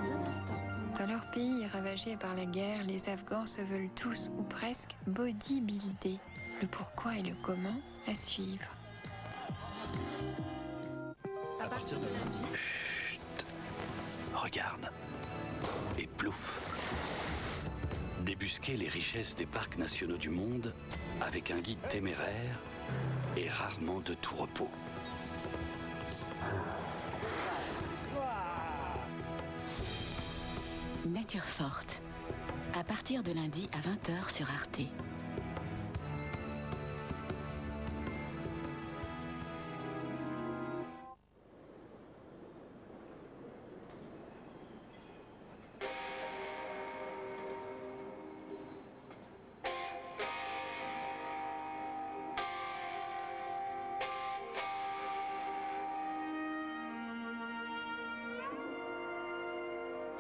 Dans un instant. Dans leur pays ravagé par la guerre, les Afghans se veulent tous ou presque bodybuildés. Le pourquoi et le comment à suivre. À partir de lundi. Chut. Regarde. Et plouf. Débusquer les richesses des parcs nationaux du monde avec un guide téméraire et rarement de tout repos. Nature forte. À partir de lundi à 20h sur Arte.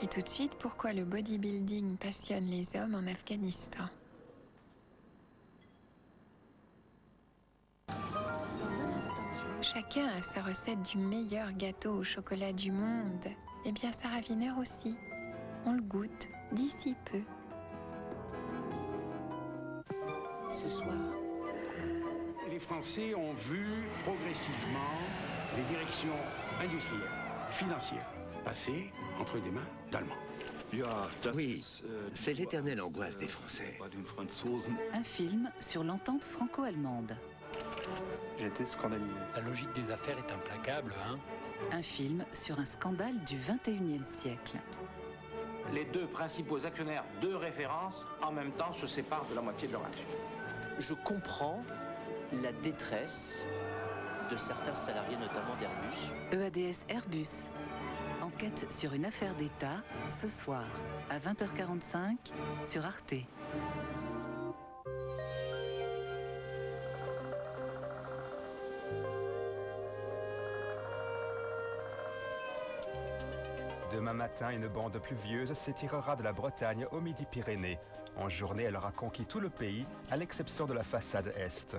Et tout de suite, pourquoi le bodybuilding passionne les hommes en Afghanistan. Dans un instant. Chacun a sa recette du meilleur gâteau au chocolat du monde. Eh bien, Sarah Wiener aussi. On le goûte d'ici peu. Ce soir, Les Français ont vu progressivement les directions industrielles, financières, passer entre des mains d'Allemands. Oui, c'est l'éternelle angoisse des Français. un film sur l'entente franco-allemande. J'étais scandalisé. La logique des affaires est implacable, hein. Un film sur un scandale du 21e siècle. Les deux principaux actionnaires de référence, en même temps, se séparent de la moitié de leur action. Je comprends la détresse de certains salariés, notamment d'Airbus. EADS Airbus. Enquête sur une affaire d'État, ce soir, à 20h45, sur Arte. Demain matin, une bande pluvieuse s'étirera de la Bretagne au Midi-Pyrénées. En journée, elle aura conquis tout le pays, à l'exception de la façade est.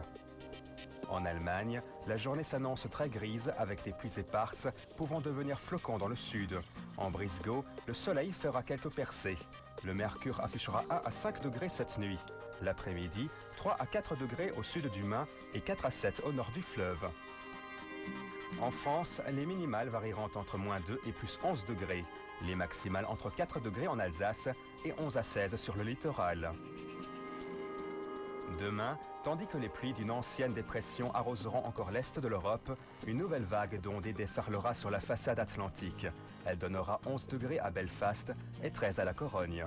En Allemagne, la journée s'annonce très grise avec des pluies éparses pouvant devenir flocons dans le sud. En Brisgau, le soleil fera quelques percées. Le mercure affichera 1 à 5 degrés cette nuit. L'après-midi, 3 à 4 degrés au sud du Main et 4 à 7 au nord du fleuve. En France, les minimales varieront entre -2 et +11 degrés. Les maximales entre 4 degrés en Alsace et 11 à 16 sur le littoral. Demain, tandis que les pluies d'une ancienne dépression arroseront encore l'est de l'Europe, une nouvelle vague d'ondées déferlera sur la façade atlantique. Elle donnera 11 degrés à Belfast et 13 à la Corogne.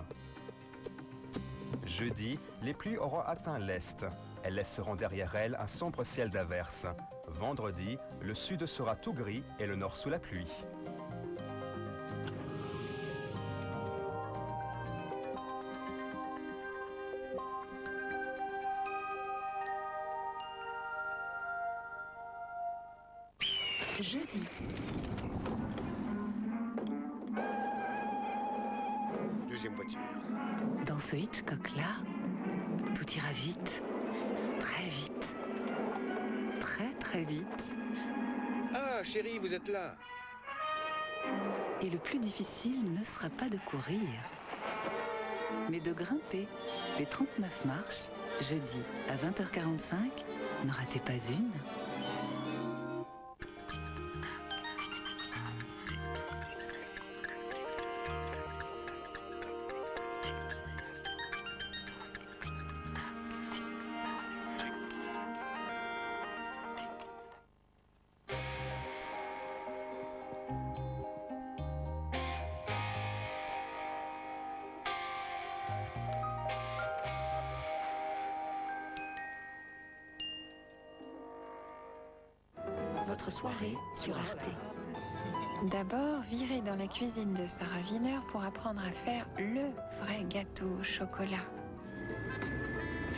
Jeudi, les pluies auront atteint l'est. Elles laisseront derrière elles un sombre ciel d'averses. Vendredi, le sud sera tout gris et le nord sous la pluie. Jeudi. Deuxième voiture. Dans ce Hitchcock-là, tout ira vite, très vite, très très vite. Ah, chérie, vous êtes là. Et le plus difficile ne sera pas de courir, mais de grimper les 39 marches, jeudi à 20h45, n'en ratez pas une. Votre soirée sur Arte. D'abord, virez dans la cuisine de Sarah Wiener pour apprendre à faire le vrai gâteau au chocolat.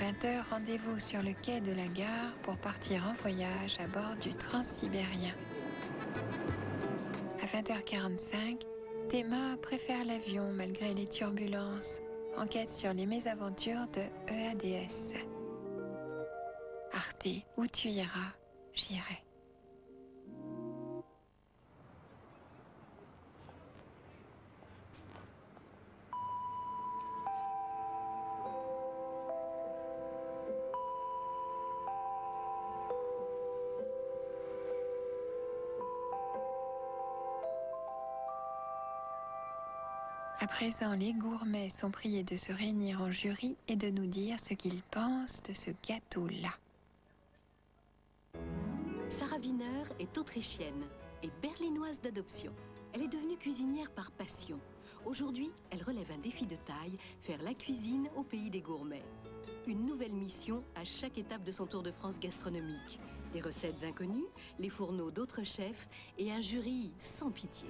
20h, rendez-vous sur le quai de la gare pour partir en voyage à bord du Transsibérien. À 20h45, Théma préfère l'avion malgré les turbulences. Enquête sur les mésaventures de EADS. Arte, où tu iras, j'irai. À présent, les gourmets sont priés de se réunir en jury et de nous dire ce qu'ils pensent de ce gâteau-là. Sarah Wiener est autrichienne et berlinoise d'adoption. Elle est devenue cuisinière par passion. Aujourd'hui, elle relève un défi de taille, faire la cuisine au pays des gourmets. Une nouvelle mission à chaque étape de son tour de France gastronomique. Des recettes inconnues, les fourneaux d'autres chefs et un jury sans pitié.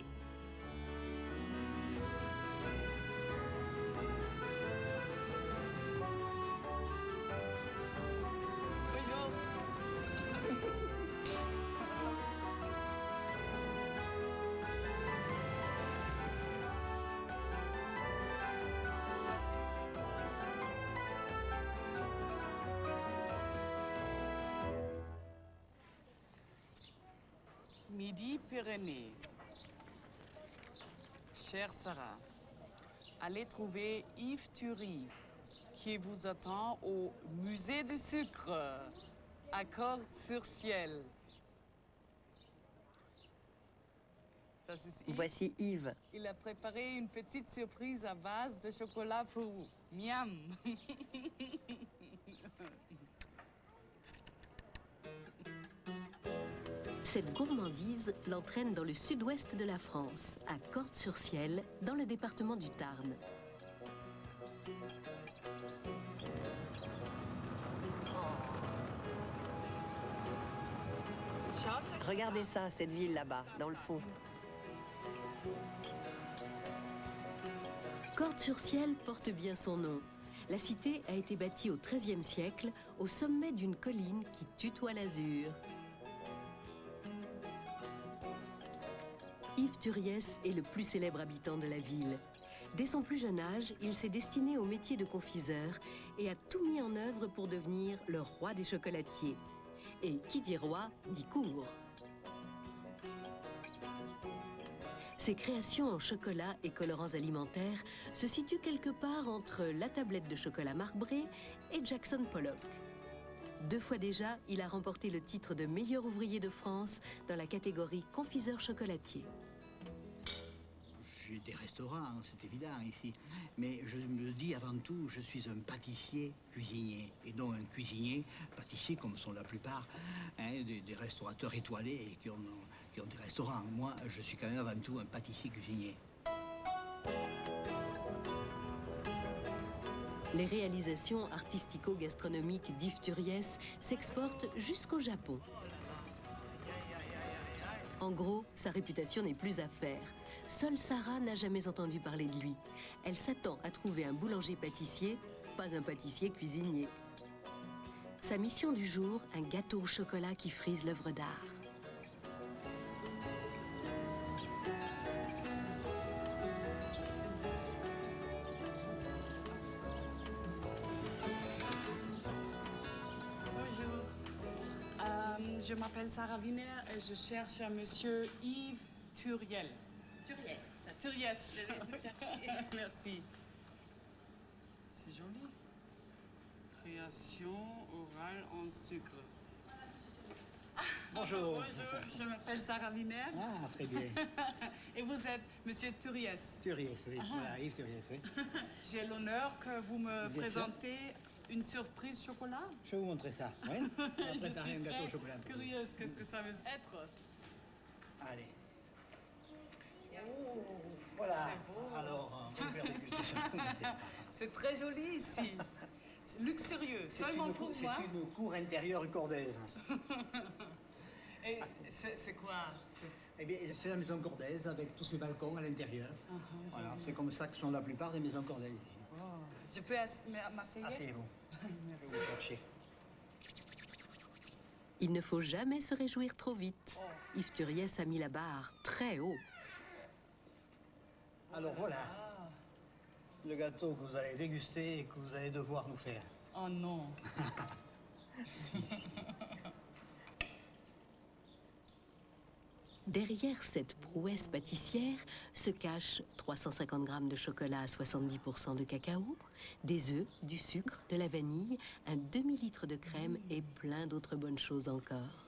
Midi-Pyrénées. Chère Sarah, allez trouver Yves Thury, qui vous attend au musée du sucre, à Cordes-sur-Ciel. Voici Yves. Il a préparé une petite surprise à base de chocolat pour vous. Miam! Cette gourmandise l'entraîne dans le sud-ouest de la France, à Cordes-sur-Ciel, dans le département du Tarn. Regardez ça, cette ville là-bas, dans le fond. Cordes-sur-Ciel porte bien son nom. La cité a été bâtie au XIIIe siècle, au sommet d'une colline qui tutoie l'azur. Yves Thuryès est le plus célèbre habitant de la ville. Dès son plus jeune âge, il s'est destiné au métier de confiseur et a tout mis en œuvre pour devenir le roi des chocolatiers. Et qui dit roi, dit cour. Ses créations en chocolat et colorants alimentaires se situent quelque part entre la tablette de chocolat marbré et Jackson Pollock. 2 fois déjà, il a remporté le titre de meilleur ouvrier de France dans la catégorie confiseur chocolatier. J'ai des restaurants, c'est évident ici. Mais je me dis avant tout, je suis un pâtissier-cuisinier. Et non un cuisinier-pâtissier comme sont la plupart des restaurateurs étoilés et qui ont des restaurants. Moi, je suis quand même avant tout un pâtissier-cuisinier. Les réalisations artistico-gastronomiques d'Yves Thuryès s'exportent jusqu'au Japon. En gros, sa réputation n'est plus à faire. Seule Sarah n'a jamais entendu parler de lui. Elle s'attend à trouver un boulanger-pâtissier, pas un pâtissier-cuisinier. Sa mission du jour, un gâteau au chocolat qui frise l'œuvre d'art. Je m'appelle Sarah Wiener et je cherche un monsieur Yves Thuryès. Thuryès. Merci. C'est joli. Création orale en sucre. Bonjour. Bonjour, je m'appelle Sarah Wiener. Ah, très bien. Et vous êtes monsieur Thuryès. Thuryès, oui. Voilà, Yves Thuryès, oui. J'ai l'honneur que vous me présentez une surprise chocolat. Je vais vous montrer ça. Ouais. On va préparer un gâteau au chocolat. Curieuse, qu'est-ce que ça veut être? Allez. Oh, voilà. Alors, on va faire déguster ça. C'est très joli ici. C'est luxurieux, seulement pour moi. C'est une cour intérieure cordaise. Et c'est quoi? Eh bien, c'est la maison cordaise avec tous ces balcons à l'intérieur. Voilà, c'est comme ça que sont la plupart des maisons cordaises ici. Oh. Je peux m'asseoir? Asseyez-vous. Je vais vous chercher. Il ne faut jamais se réjouir trop vite. Yves Thuryès a mis la barre très haut. Alors voilà, le gâteau que vous allez déguster et que vous allez devoir nous faire. Oh non. Derrière cette prouesse pâtissière se cachent 350 grammes de chocolat à 70% de cacao, des œufs, du sucre, de la vanille, un demi-litre de crème et plein d'autres bonnes choses encore.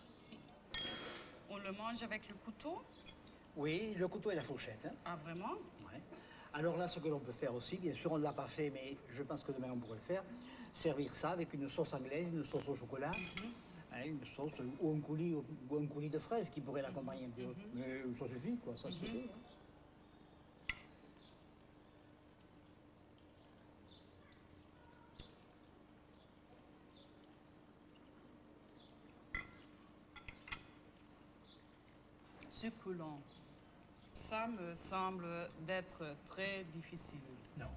On le mange avec le couteau? Oui, le couteau et la fourchette. Hein. Ah, vraiment? Ouais. Alors là, ce que l'on peut faire aussi, bien sûr, on ne l'a pas fait, mais je pense que demain on pourrait le faire, servir ça avec une sauce anglaise, une sauce au chocolat, hein, une sauce ou un coulis de fraises qui pourrait l'accompagner un peu. Mais ça suffit, quoi, ça suffit. Hein. Succulent. Ça me semble d'être très difficile. Non.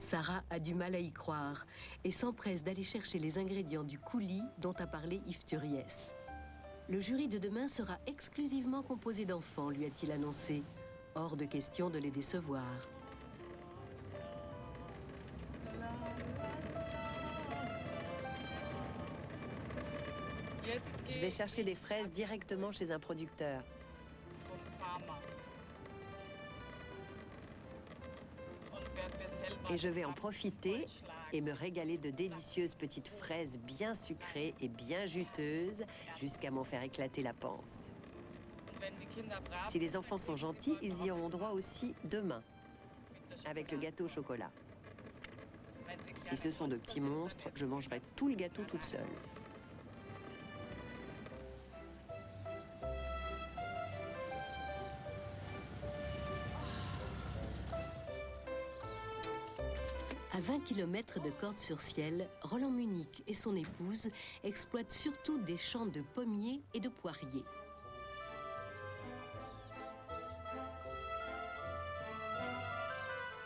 Sarah a du mal à y croire et s'empresse d'aller chercher les ingrédients du coulis dont a parlé Yves Turiès. Le jury de demain sera exclusivement composé d'enfants, lui a-t-il annoncé. Hors de question de les décevoir. Je vais chercher des fraises directement chez un producteur. Et je vais en profiter et me régaler de délicieuses petites fraises bien sucrées et bien juteuses jusqu'à m'en faire éclater la panse. Si les enfants sont gentils, ils y auront droit aussi demain, avec le gâteau au chocolat. Si ce sont de petits monstres, je mangerai tout le gâteau toute seule. À 20 km de Cordes-sur-Ciel, Roland Munich et son épouse exploitent surtout des champs de pommiers et de poiriers.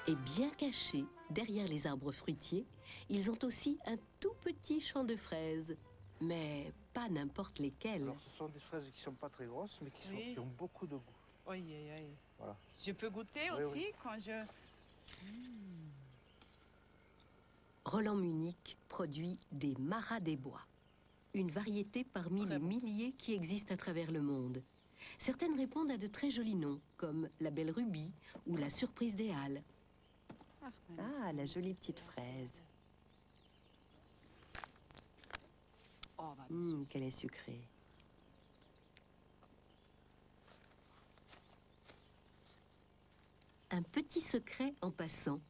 Et bien cachés derrière les arbres fruitiers, ils ont aussi un tout petit champ de fraises, mais pas n'importe lesquelles. Alors, ce sont des fraises qui ne sont pas très grosses, mais qui ont beaucoup de goût. Oui, oui, oui. Voilà. Je peux goûter Oui, aussi oui. quand je... Roland Munich produit des Marat des Bois, une variété parmi les milliers qui existent à travers le monde. Certaines répondent à de très jolis noms, comme la Belle Rubis ou la Surprise des Halles. Ah, la jolie petite fraise. Qu'elle est sucrée. Un petit secret en passant.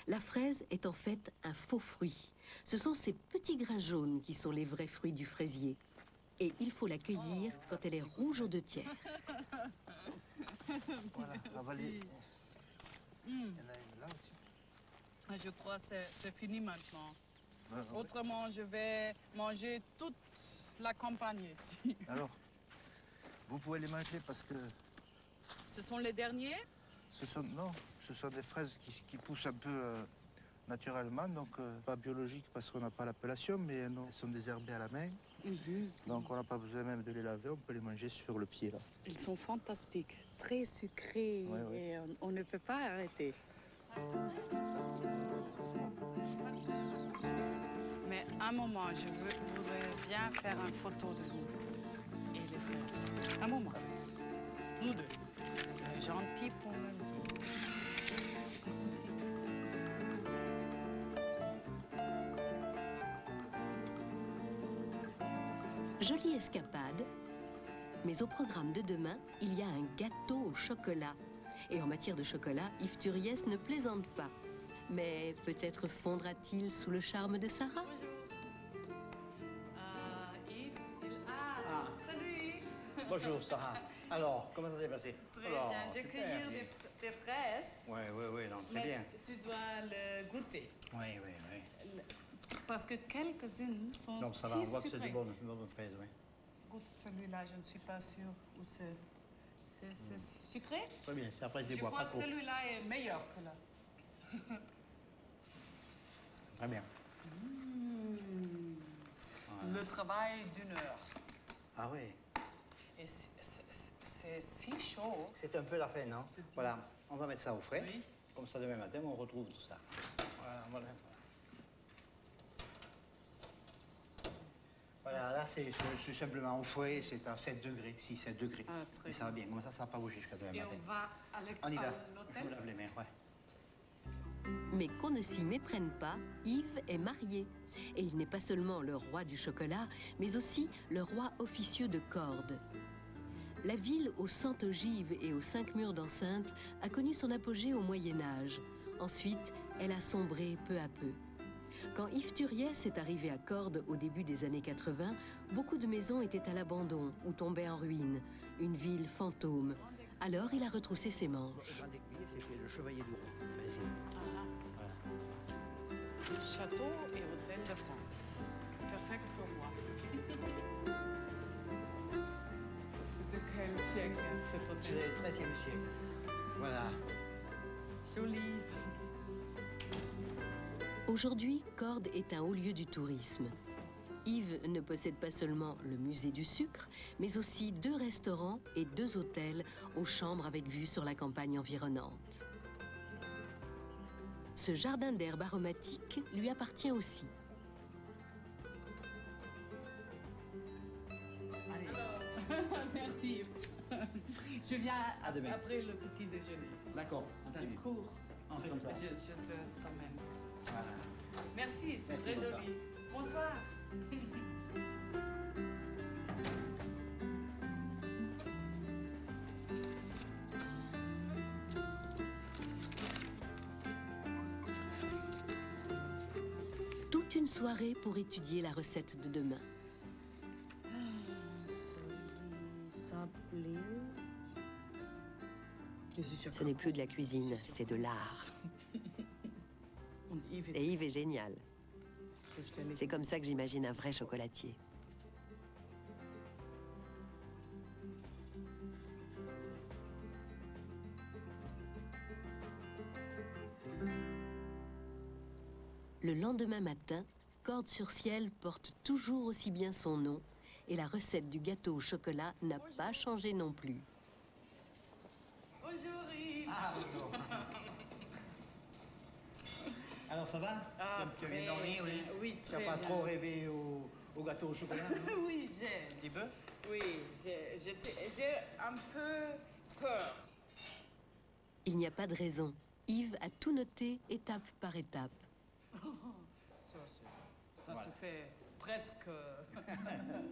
La fraise est en fait un faux fruit. Ce sont ces petits grains jaunes qui sont les vrais fruits du fraisier. Et il faut la cueillir quand elle est rouge aux 2 tiers. Voilà, avalée. Il y en a une là aussi. Je crois que c'est fini maintenant. Autrement, je vais manger toute la campagne ici. Alors, vous pouvez les manger parce que... Ce sont les derniers? Non, ce sont des fraises qui poussent un peu naturellement, donc pas biologiques parce qu'on n'a pas l'appellation, mais elles sont désherbées à la main. Donc on n'a pas besoin même de les laver, on peut les manger sur le pied là. Ils sont fantastiques, très sucrés, et on ne peut pas arrêter. Mais un moment, je voudrais bien faire une photo de nous et les fraises. Un moment. Nous deux. Gentil pour nous. Jolie escapade, mais au programme de demain, il y a un gâteau au chocolat. Et en matière de chocolat, Yves Turiès ne plaisante pas. Mais peut-être fondra-t-il sous le charme de Sarah? Yves, salut Yves. Bonjour Sarah. Alors, comment ça s'est passé? Très bien, j'ai cueilli des fraises. Oui, non, très mais bien. tu dois le goûter. Oui. Parce que quelques-unes sont Donc ça va, on voit que c'est sucrées. de bonnes fraises, oui. Goûte celui-là, je ne suis pas sûre où c'est. C'est sucré? Très bien, c'est après je les bois pas Je trop. crois que celui-là est meilleur que là. Très bien. Le travail d'1 heure. Ah oui. Et c'est si chaud. C'est un peu la fin, non? Voilà, on va mettre ça au frais. Oui. Comme ça, demain matin, on retrouve tout ça. Voilà. Voilà, là, c'est simplement au frais, c'est à 7 degrés, 6-7 degrés. Et ça va bien, comme ça ne va pas bouger jusqu'à demain matin. On va à On y va. l'hôtel? Je me lave les mains, ouais. Mais qu'on ne s'y méprenne pas, Yves est marié. Et il n'est pas seulement le roi du chocolat, mais aussi le roi officieux de Cordes. La ville aux 100 ogives et aux 5 murs d'enceinte a connu son apogée au Moyen-Âge. Ensuite, elle a sombré peu à peu. Quand Yves Turiès est arrivé à Cordes au début des années 80, beaucoup de maisons étaient à l'abandon ou tombaient en ruine. Une ville fantôme. Alors il a retroussé ses manches. Le grand écuyer, c'était le chevalier du roi. Château et hôtel de France. Perfect pour moi. C'est de quel siècle cet hôtel? C'est le XIIIe siècle. Voilà. Joli. Aujourd'hui, Cordes est un haut lieu du tourisme. Yves ne possède pas seulement le musée du sucre, mais aussi 2 restaurants et 2 hôtels aux chambres avec vue sur la campagne environnante. Ce jardin d'herbes aromatiques lui appartient aussi. Merci. Je viens après le petit déjeuner. D'accord, entendu. Je cours. On fait comme ça. Je t'emmène. Voilà. Merci, c'est très bonsoir. joli. Bonsoir. Toute une soirée pour étudier la recette de demain. Ce n'est plus de la cuisine, c'est de l'art. Et Yves est génial. C'est comme ça que j'imagine un vrai chocolatier. Le lendemain matin, Cordes-sur-Ciel porte toujours aussi bien son nom et la recette du gâteau au chocolat n'a pas changé non plus. Bonjour Yves. Ah, bonjour. Alors ça va? Tu as bien dormi, oui? Oui, Tu n'as très pas bien. trop rêvé au gâteau au chocolat? Non? Oui, j'ai. Un petit peu? Oui, j'ai un peu peur. Il n'y a pas de raison. Yves a tout noté étape par étape. Ça se fait presque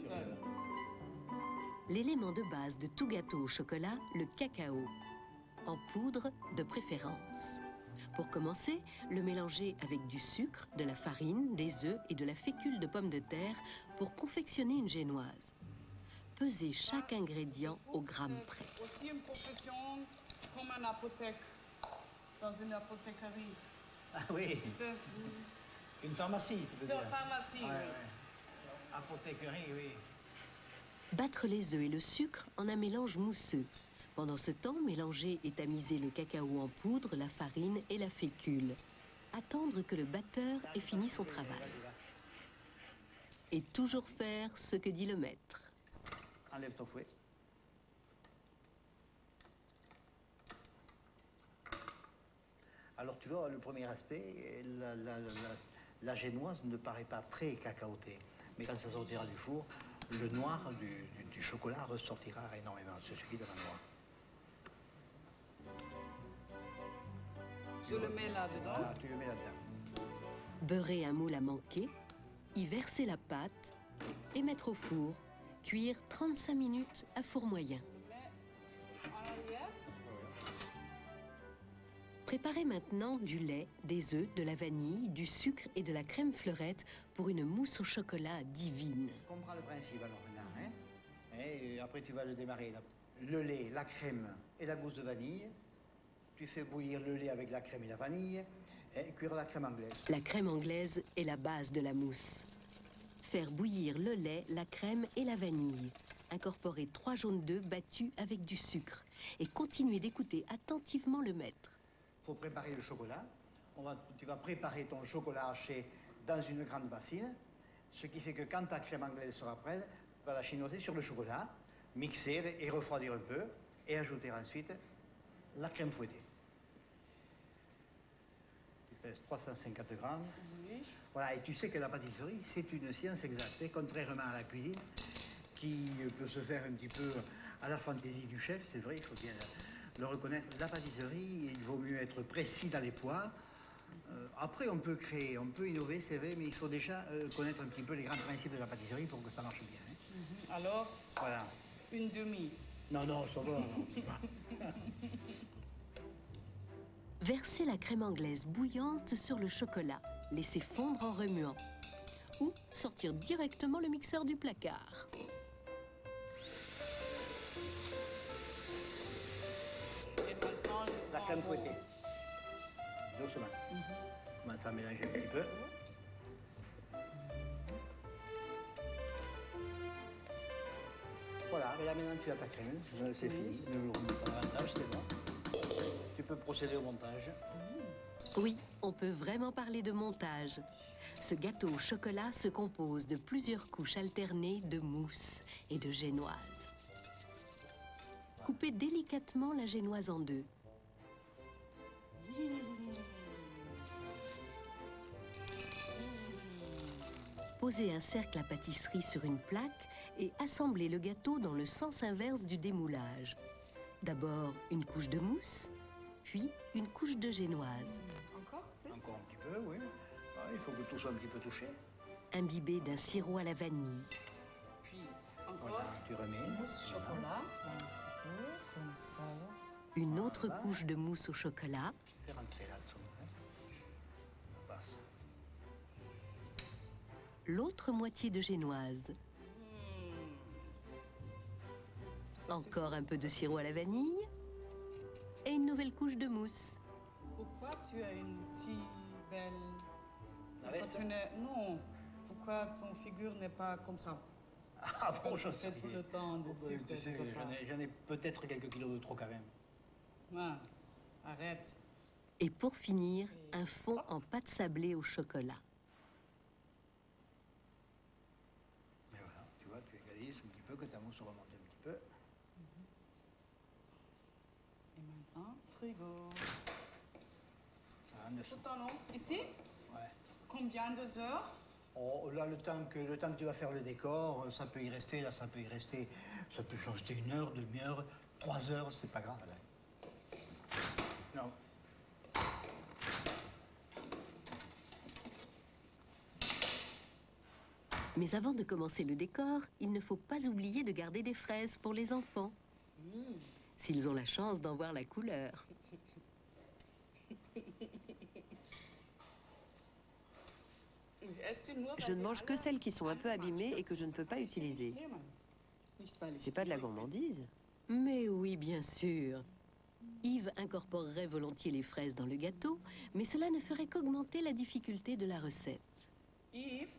seul. L'élément de base de tout gâteau au chocolat, le cacao, en poudre de préférence. Pour commencer, le mélanger avec du sucre, de la farine, des œufs et de la fécule de pommes de terre pour confectionner une génoise. Pesez chaque ingrédient au gramme près. Aussi une profession comme un apothèque, dans une apothécarie. Ah oui. Une pharmacie, tu veux dire? Une pharmacie, oui. Ouais. Apothécarie, oui. Battre les œufs et le sucre en un mélange mousseux. Pendant ce temps, mélanger et tamiser le cacao en poudre, la farine et la fécule. Attendre que le batteur ait fini son travail. Et toujours faire ce que dit le maître. Enlève ton fouet. Alors tu vois, le premier aspect, la génoise ne paraît pas très cacaotée. Mais quand ça sortira du four, le noir du chocolat ressortira énormément. Il suffit de la noix. Je le mets là-dedans. Voilà, tu le mets là-dedans. Beurrer un moule à manquer, y verser la pâte et mettre au four. Cuire 35 minutes à four moyen. Préparez maintenant du lait, des œufs, de la vanille, du sucre et de la crème fleurette pour une mousse au chocolat divine. On comprend le principe alors maintenant, hein? Et après tu vas le démarrer. Le lait, la crème et la gousse de vanille. Tu fais bouillir le lait avec la crème et la vanille et cuire la crème anglaise. La crème anglaise est la base de la mousse. Faire bouillir le lait, la crème et la vanille. Incorporer 3 jaunes d'œufs battus avec du sucre. Et continuer d'écouter attentivement le maître. Il faut préparer le chocolat. Tu vas préparer ton chocolat haché dans une grande bassine. Ce qui fait que quand ta crème anglaise sera prête, tu vas la chinoiser sur le chocolat, mixer et refroidir un peu. Et ajouter ensuite la crème fouettée. Tu pèses 350 grammes. Oui. Voilà, et tu sais que la pâtisserie, c'est une science exacte, et contrairement à la cuisine, qui peut se faire un petit peu à la fantaisie du chef, c'est vrai, il faut bien le reconnaître. La pâtisserie, il vaut mieux être précis dans les poids. Après, on peut créer, on peut innover, c'est vrai, mais il faut déjà connaître un petit peu les grands principes de la pâtisserie pour que ça marche bien. Hein. Alors, voilà. Une demi. Non, non, ça va. Versez la crème anglaise bouillante sur le chocolat. Laissez fondre en remuant. Ou sortir directement le mixeur du placard. La crème fouettée. Doucement. On commence à mélanger un petit peu. Voilà, et là maintenant tu as ta crème. C'est fini. Ne le remets pas davantage, c'est bon. Tu peux procéder au montage. Oui, on peut vraiment parler de montage. Ce gâteau au chocolat se compose de plusieurs couches alternées de mousse et de génoise. Coupez délicatement la génoise en deux. Posez un cercle à pâtisserie sur une plaque et assemblez le gâteau dans le sens inverse du démoulage. D'abord une couche de mousse, puis une couche de génoise. Encore plus? Encore un petit peu, oui. Ah, il faut que tout soit un petit peu touché. Imbibé d'un sirop à la vanille. Puis encore voilà, tu remets. Mousse chocolat, un petit peu, comme ça. Une autre couche de mousse au chocolat. Fais rentrer là-dessous. On passe. L'autre moitié de génoise. Encore un peu de sirop à la vanille. Et une nouvelle couche de mousse. Pourquoi tu as une si belle... La veste? Non. Pourquoi ton figure n'est pas comme ça? Ah bon, je sais. Tout le temps de sucre. Tu sais, j'en ai peut-être quelques kilos de trop quand même. Ah, arrête. Et pour finir, un fond en pâte sablée au chocolat. Et voilà, tu vois, tu égalises un petit peu, que ta mousse remonte un petit peu. Et maintenant, frigo. Ah, Tout en long. Ici? Ouais. Combien de heures? Oh, là, le temps que tu vas faire le décor, ça peut y rester, là, ça peut y rester. Ça peut y rester 1 heure, demi-heure, 3 heures, c'est pas grave, là. Non. Mais avant de commencer le décor, il ne faut pas oublier de garder des fraises pour les enfants. S'ils ont la chance d'en voir la couleur. Je ne mange que celles qui sont un peu abîmées et que je ne peux pas utiliser. C'est pas de la gourmandise. Mais oui, bien sûr. Yves incorporerait volontiers les fraises dans le gâteau, mais cela ne ferait qu'augmenter la difficulté de la recette. Yves,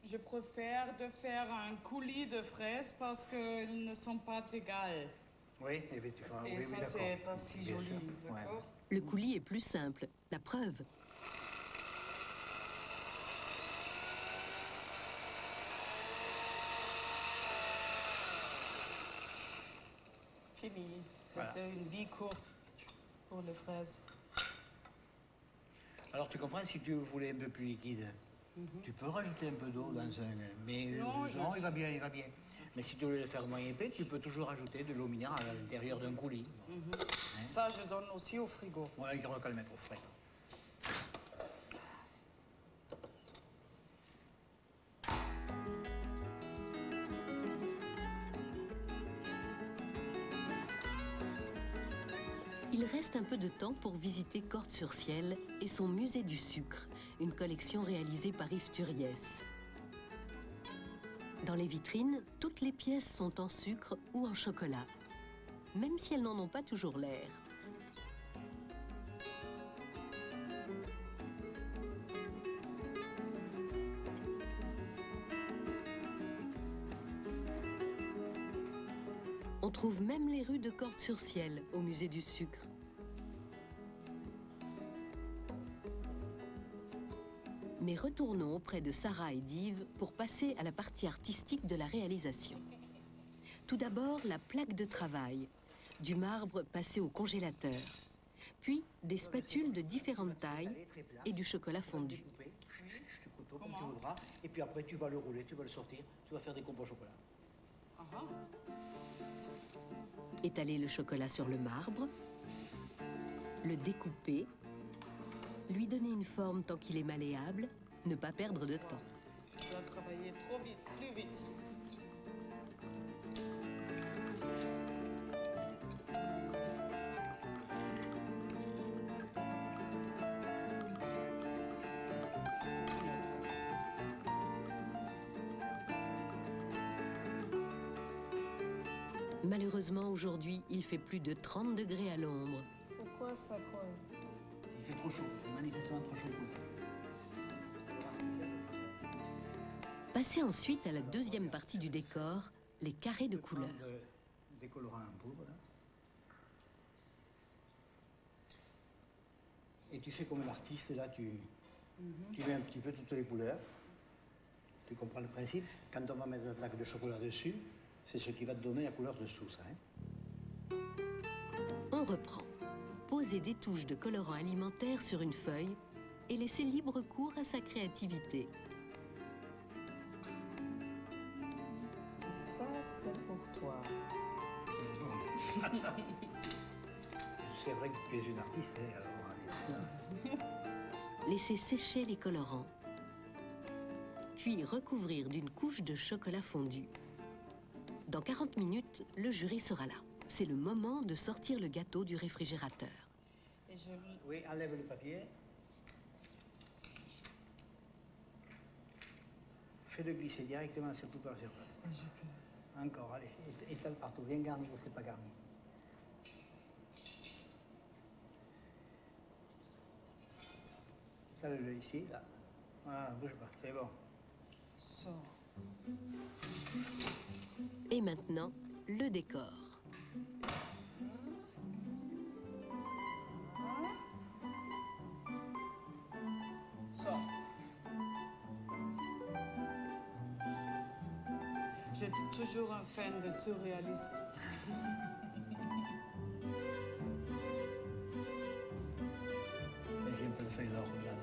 je préfère de faire un coulis de fraises parce qu'elles ne sont pas égales. Oui, et bien, tu feras... Et oui, ça, oui, c'est d'accord. pas si Bien joli, sûr. d'accord? Ouais. Le coulis est plus simple. La preuve. Fini. C'était Voilà. une vie courte pour les fraises. Alors, tu comprends, si tu voulais un peu plus liquide, tu peux rajouter un peu d'eau dans un... Mais Non, il va bien, il va bien. Mais si tu voulais le faire moins épais, tu peux toujours rajouter de l'eau minérale à l'intérieur d'un coulis. Hein? Ça, je donne aussi au frigo. Ouais, il faudra qu'à le mettre au frais. Il reste un peu de temps pour visiter Cordes-sur-Ciel et son musée du sucre, une collection réalisée par Yves Turiès. Dans les vitrines, toutes les pièces sont en sucre ou en chocolat, même si elles n'en ont pas toujours l'air. On trouve même les rues de Cordes-sur-Ciel au musée du sucre. Mais retournons auprès de Sarah et d'Yves pour passer à la partie artistique de la réalisation. Tout d'abord, la plaque de travail, du marbre passé au congélateur, puis des spatules de différentes tailles et du chocolat fondu. Comme tu voudras. Et puis après, tu vas le rouler, tu vas le sortir, tu vas faire des coupes au chocolat. Étaler le chocolat sur le marbre, le découper, lui donner une forme tant qu'il est malléable, ne pas perdre de temps. Tu dois travailler trop vite, plus vite. Malheureusement, aujourd'hui, il fait plus de 30 degrés à l'ombre. Pourquoi ça creuse? Il fait trop chaud, il fait manifestement trop chaud pour le faire. Passez ensuite à la deuxième partie du décor, les carrés de couleurs. Des colorants en poudre. Et tu fais comme l'artiste, là, tu mets un petit peu toutes les couleurs. Tu comprends le principe? Quand on va mettre la plaque de chocolat dessus, c'est ce qui va te donner la couleur dessous, ça. Hein? On reprend. Posez des touches de colorant alimentaire sur une feuille et laissez libre cours à sa créativité. Ça, c'est pour toi. C'est vrai que tu es une artiste, hein, alors. Laissez sécher les colorants, puis recouvrir d'une couche de chocolat fondu. Dans 40 minutes, le jury sera là. C'est le moment de sortir le gâteau du réfrigérateur. Et je... Oui, enlève le papier. Fais-le glisser directement sur toute la surface. Encore, allez, étale partout. Viens garnir ou c'est pas garni. Étale-le ici, là. Voilà, bouge pas, c'est bon. Ça. Et maintenant, le décor. Ça. J'étais toujours un fan de surréaliste. Mais j'ai un peu de feuilles d'or, regarde.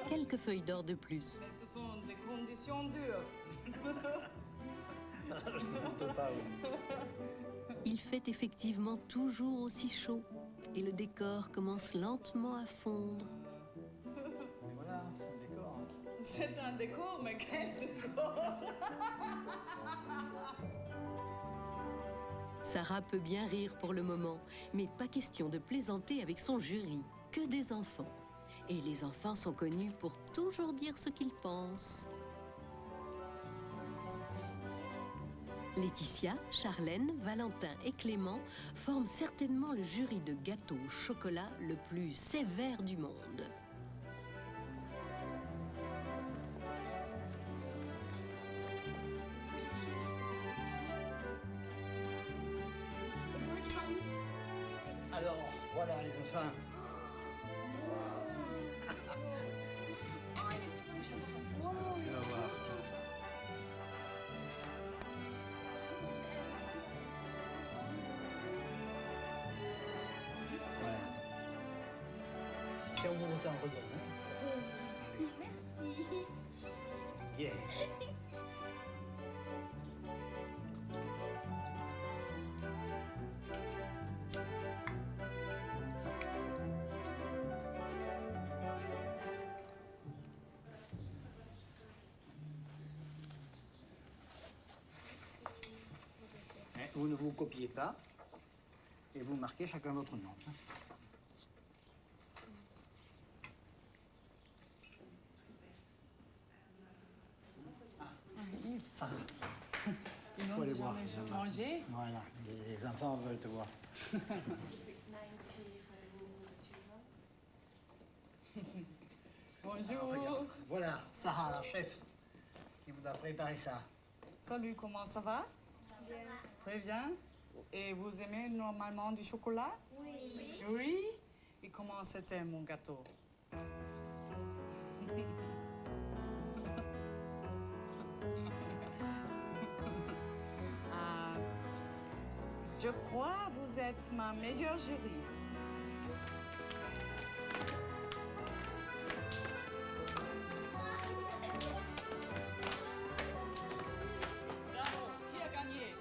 Quelques feuilles d'or de plus. Mais ce sont des conditions dures. Je ne montre pas, oui. Il fait effectivement toujours aussi chaud et le décor commence lentement à fondre. Mais voilà, c'est un décor. C'est un décor, mais quel décor! Sarah peut bien rire pour le moment, mais pas question de plaisanter avec son jury, que des enfants. Et les enfants sont connus pour toujours dire ce qu'ils pensent. Laetitia, Charlène, Valentin et Clément forment certainement le jury de gâteaux au chocolat le plus sévère du monde. Alors, voilà les enfants. Tu vas voir. Voilà. Si on vous en redonne, hein? Merci. Yeah. Vous ne vous copiez pas et vous marquez chacun votre nom. Ça. Ils Faut n'ont aller voir. jamais mangé. Voilà, les enfants veulent te voir. Bonjour. Alors, regarde. Voilà, Sarah, la chef, qui vous a préparé ça. Salut, comment ça va? Bien. Très bien. Et vous aimez normalement du chocolat? Oui. Oui? Et comment c'était mon gâteau? Je crois que vous êtes ma meilleure jury. Bravo, qui a gagné?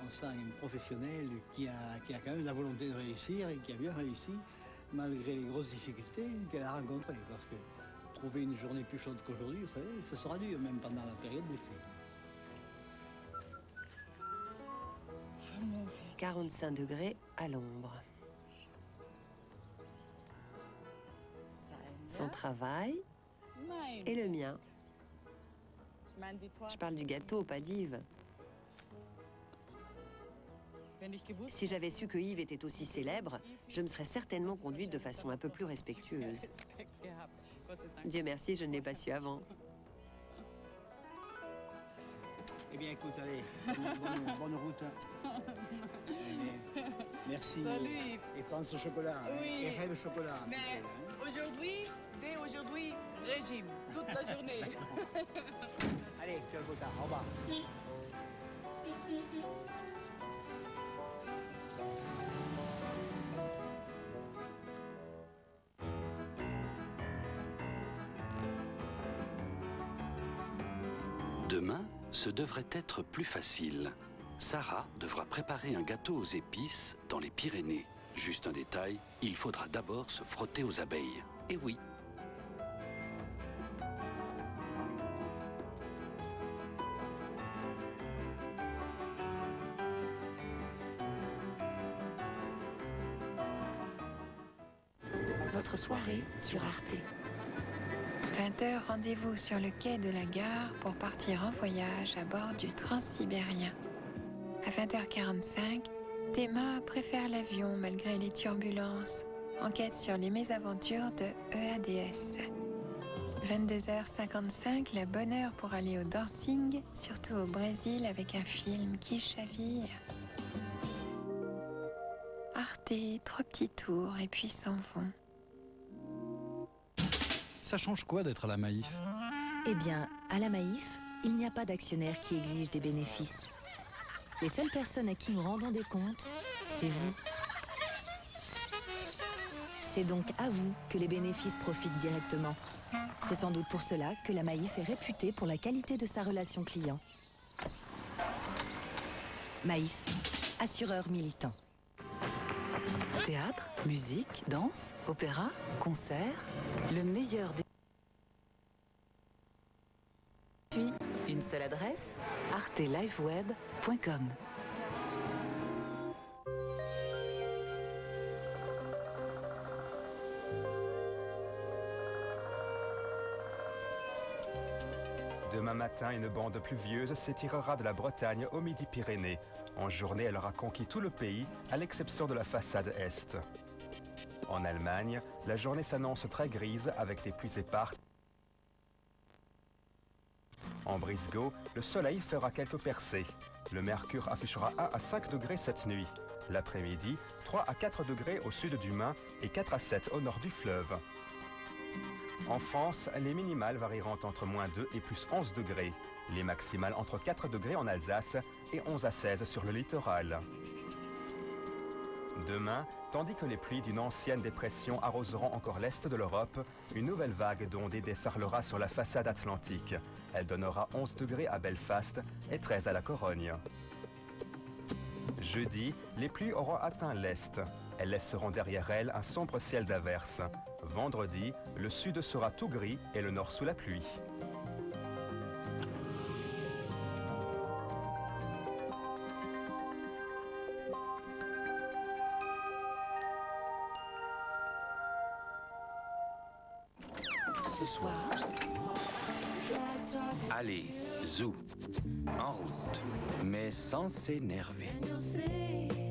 On sent une professionnelle qui a quand même la volonté de réussir et qui a bien réussi, malgré les grosses difficultés qu'elle a rencontrées. Parce que trouver une journée plus chaude qu'aujourd'hui, vous savez, ce sera dur, même pendant la période d'été. 45 degrés à l'ombre. Son travail et le mien. Je parle du gâteau, pas d'Yves. Si j'avais su que Yves était aussi célèbre, je me serais certainement conduite de façon un peu plus respectueuse. Dieu merci, je ne l'ai pas su avant. Eh bien, écoute, allez, bonne route. Merci. Salut Yves. Et pense au chocolat. Oui. Et rêve chocolat. Mais aujourd'hui, dès aujourd'hui, régime, toute la journée. Allez, tu as le beau temps. Au revoir. Demain, ce devrait être plus facile. Sarah devra préparer un gâteau aux épices dans les Pyrénées. Juste un détail, il faudra d'abord se frotter aux abeilles. Et oui. Votre soirée sur Arte. 20h, rendez-vous sur le quai de la gare pour partir en voyage à bord du Transsibérien. À 20h45, Théma préfère l'avion malgré les turbulences. Enquête sur les mésaventures de EADS. 22h55, la bonne heure pour aller au dancing, surtout au Brésil avec un film qui chavire. Arte, 3 petits tours et puis s'en vont. Ça change quoi d'être à la Maïf? Eh bien, à la Maïf, il n'y a pas d'actionnaire qui exige des bénéfices. Les seules personnes à qui nous rendons des comptes, c'est vous. C'est donc à vous que les bénéfices profitent directement. C'est sans doute pour cela que la Maïf est réputée pour la qualité de sa relation client. Maïf, assureur militant. Théâtre, musique, danse, opéra, concert, le meilleur du... Puis, une seule adresse, arteliveweb.com. Demain matin, une bande pluvieuse s'étirera de la Bretagne au Midi-Pyrénées. En journée, elle aura conquis tout le pays, à l'exception de la façade Est. En Allemagne, la journée s'annonce très grise avec des pluies éparses. En Brisgau, le soleil fera quelques percées. Le mercure affichera 1 à 5 degrés cette nuit. L'après-midi, 3 à 4 degrés au sud du Main et 4 à 7 au nord du fleuve. En France, les minimales varieront entre -2 et +11 degrés. Les maximales entre 4 degrés en Alsace et 11 à 16 sur le littoral. Demain, tandis que les pluies d'une ancienne dépression arroseront encore l'est de l'Europe, une nouvelle vague d'ondées déferlera sur la façade atlantique. Elle donnera 11 degrés à Belfast et 13 à la Corogne. Jeudi, les pluies auront atteint l'est. Elles laisseront derrière elles un sombre ciel d'averses. Vendredi, le sud sera tout gris et le nord sous la pluie. Ce soir, Allez, zou, en route, mais sans s'énerver.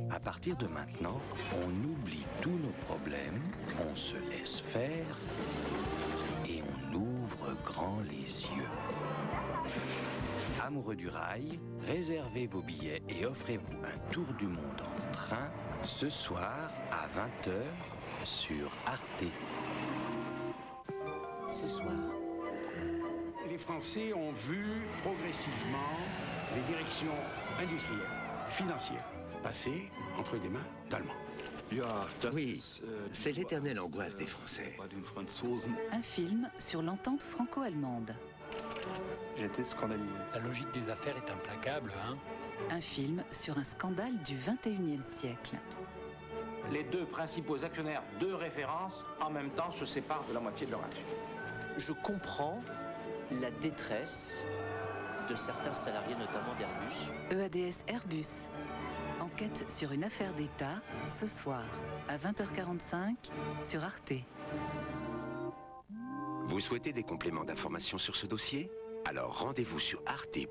À partir de maintenant, on oublie tous nos problèmes, on se laisse faire et on ouvre grand les yeux. Amoureux du rail, réservez vos billets et offrez-vous un tour du monde en train ce soir à 20h sur Arte. Ce soir, les Français ont vu progressivement les directions industrielles, financières, passer entre les mains d'Allemands. Oui, c'est l'éternelle angoisse des Français. Un film sur l'entente franco-allemande. J'étais scandalisé. La logique des affaires est implacable, hein? Un film sur un scandale du 21e siècle. Les deux principaux actionnaires de référence, en même temps, se séparent de la moitié de leur action. Je comprends la détresse de certains salariés, notamment d'Airbus. EADS Airbus. Enquête sur une affaire d'État, ce soir, à 20h45, sur Arte. Vous souhaitez des compléments d'information sur ce dossier? Alors rendez-vous sur arte.tv/EADS.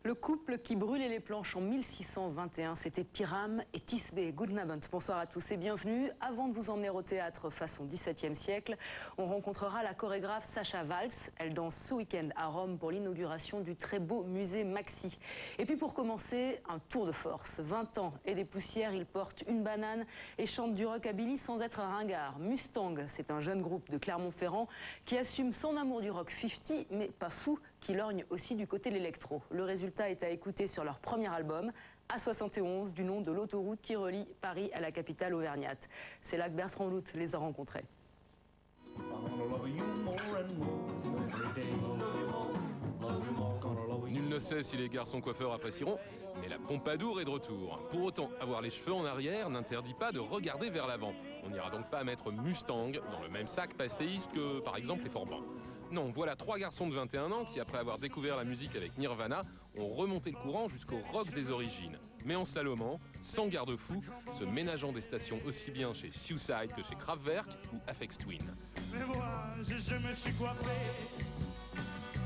Le couple qui brûlait les planches en 1621, c'était Pyrame et Thisbé. Guten Abend, bonsoir à tous et bienvenue. Avant de vous emmener au théâtre façon XVIIe siècle, on rencontrera la chorégraphe Sacha Valls. Elle danse ce week-end à Rome pour l'inauguration du très beau musée Maxi. Et puis pour commencer, un tour de force. 20 ans et des poussières, il porte une banane et chante du rockabilly sans être un ringard. Mustang, c'est un jeune groupe de Clermont-Ferrand qui assume son amour du rock 50, mais pas fou, qui lorgne aussi du côté de l'électro. Le résultat est à écouter sur leur premier album, A71, du nom de l'autoroute qui relie Paris à la capitale auvergnate. C'est là que Bertrand Lout les a rencontrés. Nul ne sait si les garçons coiffeurs apprécieront, mais la Pompadour est de retour. Pour autant, avoir les cheveux en arrière n'interdit pas de regarder vers l'avant. On n'ira donc pas mettre Mustang dans le même sac passéiste que, par exemple, les Forbans. Non, voilà 3 garçons de 21 ans qui, après avoir découvert la musique avec Nirvana, ont remonté le courant jusqu'au rock des origines. Mais en slalomant, sans garde-fou, se ménageant des stations aussi bien chez Suicide que chez Kraftwerk ou Aphex Twin. Mais moi, je me suis coiffé,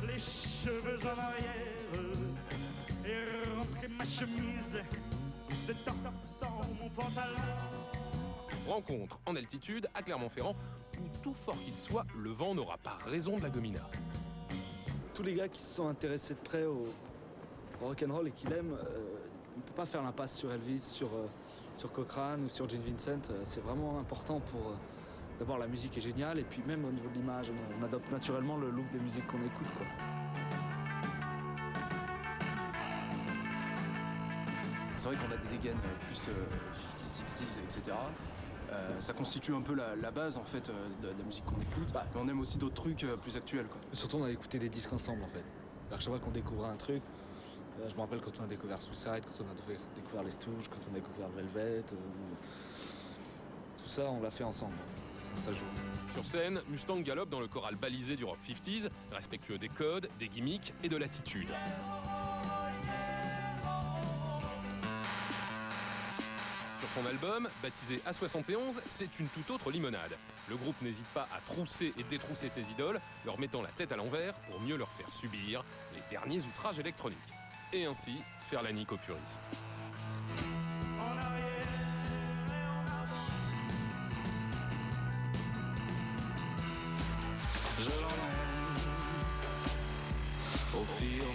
les cheveux en arrière, et rentré ma chemise dans mon pantalon. Rencontre en altitude à Clermont-Ferrand, où tout fort qu'il soit, le vent n'aura pas raison de la gomina. Tous les gars qui se sont intéressés de près au rock'n'roll et qui l'aiment, on ne peut pas faire l'impasse sur Elvis, sur Cochrane ou sur Gene Vincent. C'est vraiment important pour... D'abord, la musique est géniale, et puis même au niveau de l'image, on adopte naturellement le look des musiques qu'on écoute, quoi. C'est vrai qu'on a des dégaines plus 50s, 60s, etc. Ça constitue un peu la base en fait de la musique qu'on écoute, mais on aime aussi d'autres trucs plus actuels, quoi. Surtout on a écouté des disques ensemble en fait. Alors chaque fois qu'on découvrait un truc, je me rappelle quand on a découvert Suicide, quand on a découvert les Stooges, quand on a découvert Velvet, tout ça on l'a fait ensemble, ça joue. Sur scène, Mustang galope dans le choral balisé du rock 50s, respectueux des codes, des gimmicks et de l'attitude. Sur son album, baptisé A71, c'est une toute autre limonade. Le groupe n'hésite pas à trousser et détrousser ses idoles, leur mettant la tête à l'envers pour mieux leur faire subir les derniers outrages électroniques. Et ainsi, faire la nique aux puristes. En arrière et en avant. Je l'emmène au firmament.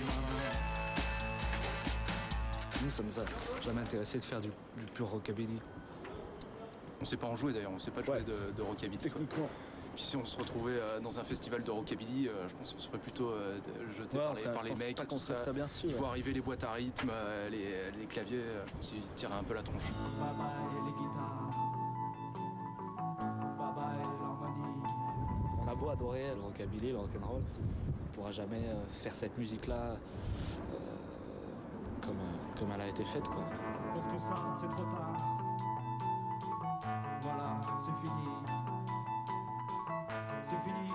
Nous, ça nous a jamais intéressé de faire du pur rockabilly. On sait pas en jouer d'ailleurs, on sait pas jouer de rockabilly. Techniquement. Puis si on se retrouvait dans un festival de rockabilly, je pense qu'on serait plutôt jeté par les mecs. Qu'on serait très bien sûr. Ils voient arriver les boîtes à rythme, les claviers, je pense qu'ils tiraient un peu la tronche. Bye bye les guitares, bye bye l'harmonie. On a beau adorer le rockabilly, le rock'n'roll, on pourra jamais faire cette musique-là comme elle a été faite, quoi. Pour tout ça, c'est trop tard. Voilà, c'est fini. C'est fini.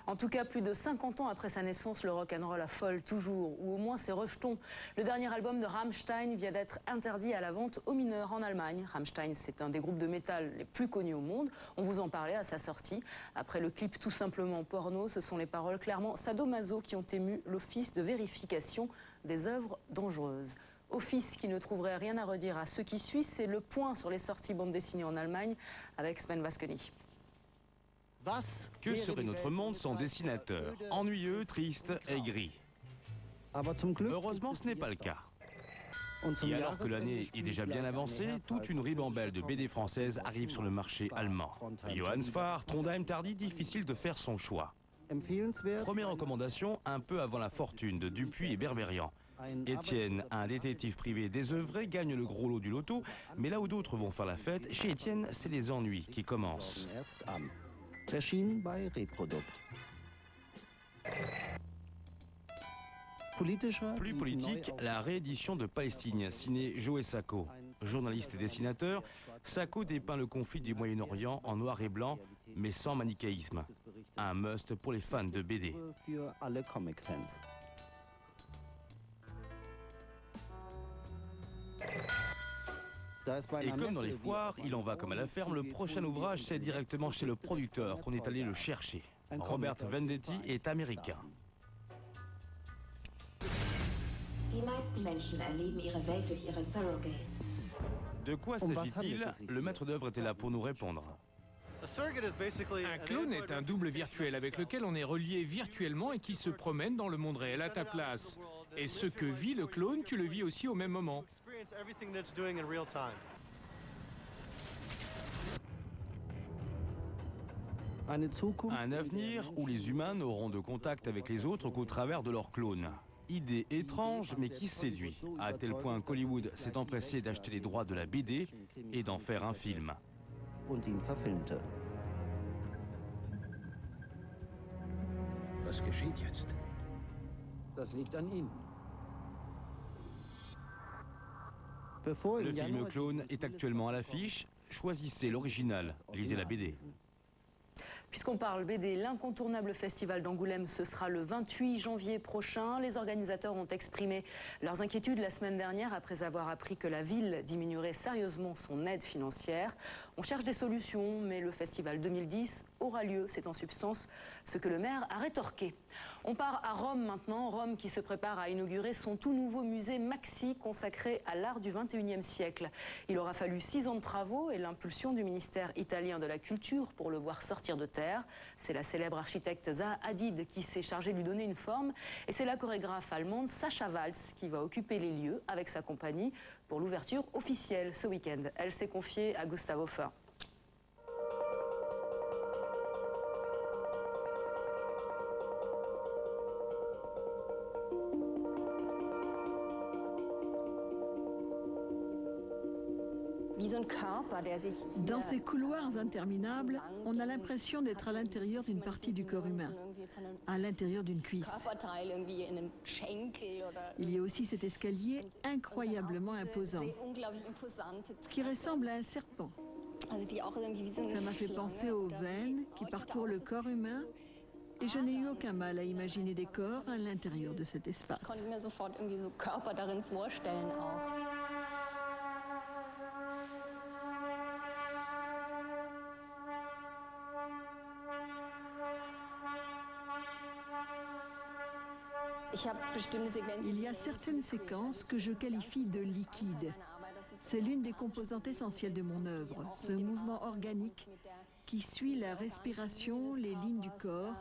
En tout cas, plus de 50 ans après sa naissance, le rock'n'roll affole toujours, ou au moins ses rejetons. Le dernier album de Rammstein vient d'être interdit à la vente aux mineurs en Allemagne. Rammstein, c'est un des groupes de métal les plus connus au monde. On vous en parlait à sa sortie. Après le clip tout simplement porno, ce sont les paroles clairement sadomaso qui ont ému l'Office de vérification des œuvres dangereuses. Office qui ne trouverait rien à redire à ceux qui suivent, c'est le point sur les sorties bande dessinée en Allemagne avec Sven Waskeny. Que serait notre monde sans dessinateur? Ennuyeux, triste, aigri. Heureusement, ce n'est pas le cas. Et alors que l'année est déjà bien avancée, toute une ribambelle de BD françaises arrive sur le marché allemand. Johann Sfar, Trondheim Tardy, difficile de faire son choix. Première recommandation, un peu avant la fortune de Dupuis et Berberian. Étienne, un détective privé désœuvré, gagne le gros lot du loto, mais là où d'autres vont faire la fête, chez Étienne, c'est les ennuis qui commencent. Plus politique, la réédition de Palestine, signée Joe Sacco. Journaliste et dessinateur, Sacco dépeint le conflit du Moyen-Orient en noir et blanc, mais sans manichéisme. Un must pour les fans de BD. Et comme dans les foires, il en va comme à la ferme, le prochain ouvrage, c'est directement chez le producteur qu'on est allé le chercher. Robert Vendetti est américain. De quoi s'agit-il? Le maître d'œuvre était là pour nous répondre. Un clone est un double virtuel avec lequel on est relié virtuellement et qui se promène dans le monde réel à ta place. Et ce que vit le clone, tu le vis aussi au même moment. Un avenir où les humains n'auront de contact avec les autres qu'au travers de leurs clones. Idée étrange mais qui séduit, à tel point qu'Hollywood s'est empressé d'acheter les droits de la BD et d'en faire un film. Was geschieht jetzt? Das liegt an Ihnen. Le film Clone est actuellement à l'affiche. Choisissez l'original, lisez la BD. Puisqu'on parle BD, l'incontournable festival d'Angoulême, ce sera le 28 janvier prochain. Les organisateurs ont exprimé leurs inquiétudes la semaine dernière après avoir appris que la ville diminuerait sérieusement son aide financière. On cherche des solutions, mais le festival 2010 aura lieu. C'est en substance ce que le maire a rétorqué. On part à Rome maintenant. Rome qui se prépare à inaugurer son tout nouveau musée Maxi consacré à l'art du XXIe siècle. Il aura fallu 6 ans de travaux et l'impulsion du ministère italien de la Culture pour le voir sortir de terre. C'est la célèbre architecte Zaha Hadid qui s'est chargée de lui donner une forme. Et c'est la chorégraphe allemande Sascha Waltz qui va occuper les lieux avec sa compagnie pour l'ouverture officielle ce week-end. Elle s'est confiée à Gustav Hofer. Dans ces couloirs interminables, on a l'impression d'être à l'intérieur d'une partie du corps humain, à l'intérieur d'une cuisse. Il y a aussi cet escalier incroyablement imposant, qui ressemble à un serpent. Ça m'a fait penser aux veines qui parcourent le corps humain, et je n'ai eu aucun mal à imaginer des corps à l'intérieur de cet espace. Il y a certaines séquences que je qualifie de liquides. C'est l'une des composantes essentielles de mon œuvre, ce mouvement organique qui suit la respiration, les lignes du corps,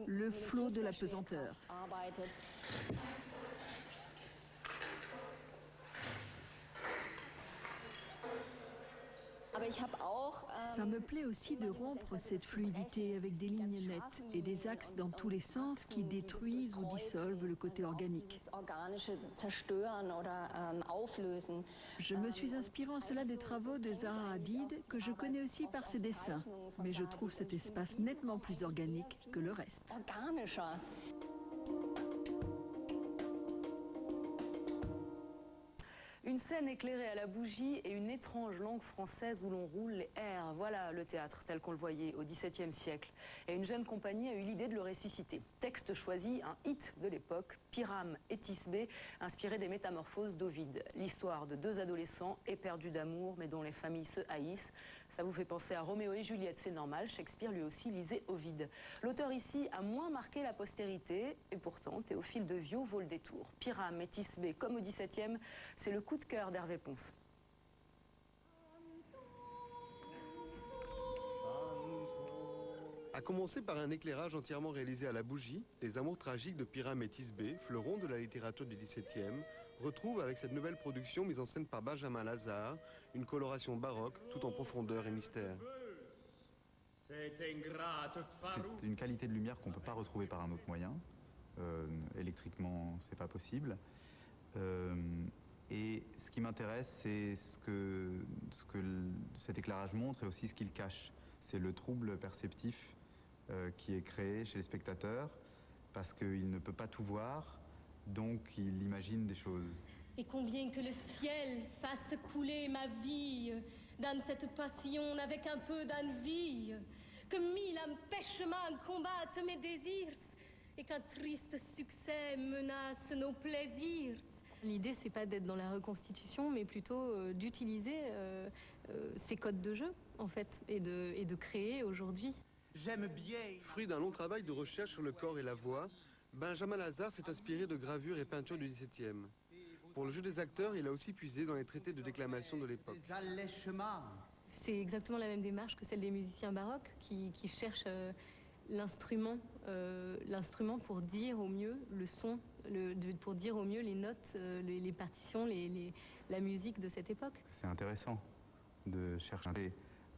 le flot de la pesanteur. Ça me plaît aussi de rompre cette fluidité avec des lignes nettes et des axes dans tous les sens qui détruisent ou dissolvent le côté organique. Je me suis inspiré en cela des travaux de Zaha Hadid, que je connais aussi par ses dessins, mais je trouve cet espace nettement plus organique que le reste. Une scène éclairée à la bougie et une étrange langue française où l'on roule les R. Voilà le théâtre tel qu'on le voyait au XVIIe siècle. Et une jeune compagnie a eu l'idée de le ressusciter. Texte choisi, un hit de l'époque, Pyrame et Thisbé, inspiré des métamorphoses d'Ovide. L'histoire de 2 adolescents éperdus d'amour mais dont les familles se haïssent. Ça vous fait penser à Roméo et Juliette, c'est normal, Shakespeare lui aussi lisait Ovide. L'auteur ici a moins marqué la postérité et pourtant Théophile de Viau vaut le détour. Pyrame et Thisbé, comme au XVIIe, c'est le coup de cœur d'Hervé Ponce. A commencer par un éclairage entièrement réalisé à la bougie, les amours tragiques de Pyrame et Thisbé, fleurons de la littérature du XVIIe, retrouvent avec cette nouvelle production mise en scène par Benjamin Lazare une coloration baroque tout en profondeur et mystère. C'est une qualité de lumière qu'on ne peut pas retrouver par un autre moyen. Électriquement, c'est pas possible. Et ce qui m'intéresse, c'est ce que cet éclairage montre et aussi ce qu'il cache. C'est le trouble perceptif qui est créé chez les spectateurs parce qu'il ne peut pas tout voir, donc il imagine des choses. Et combien que le ciel fasse couler ma vie dans cette passion avec un peu d'envie, que 1000 empêchements combattent mes désirs et qu'un triste succès menace nos plaisirs. L'idée, c'est pas d'être dans la reconstitution, mais plutôt d'utiliser ces codes de jeu, en fait, et de créer aujourd'hui. J'aime bien. Fruit d'un long travail de recherche sur le corps et la voix, Benjamin Lazare s'est inspiré de gravures et peintures du XVIIe. Pour le jeu des acteurs, il a aussi puisé dans les traités de déclamation de l'époque. C'est exactement la même démarche que celle des musiciens baroques qui cherchent l'instrument pour dire au mieux le son, pour dire au mieux les notes, les partitions, la musique de cette époque. C'est intéressant de chercher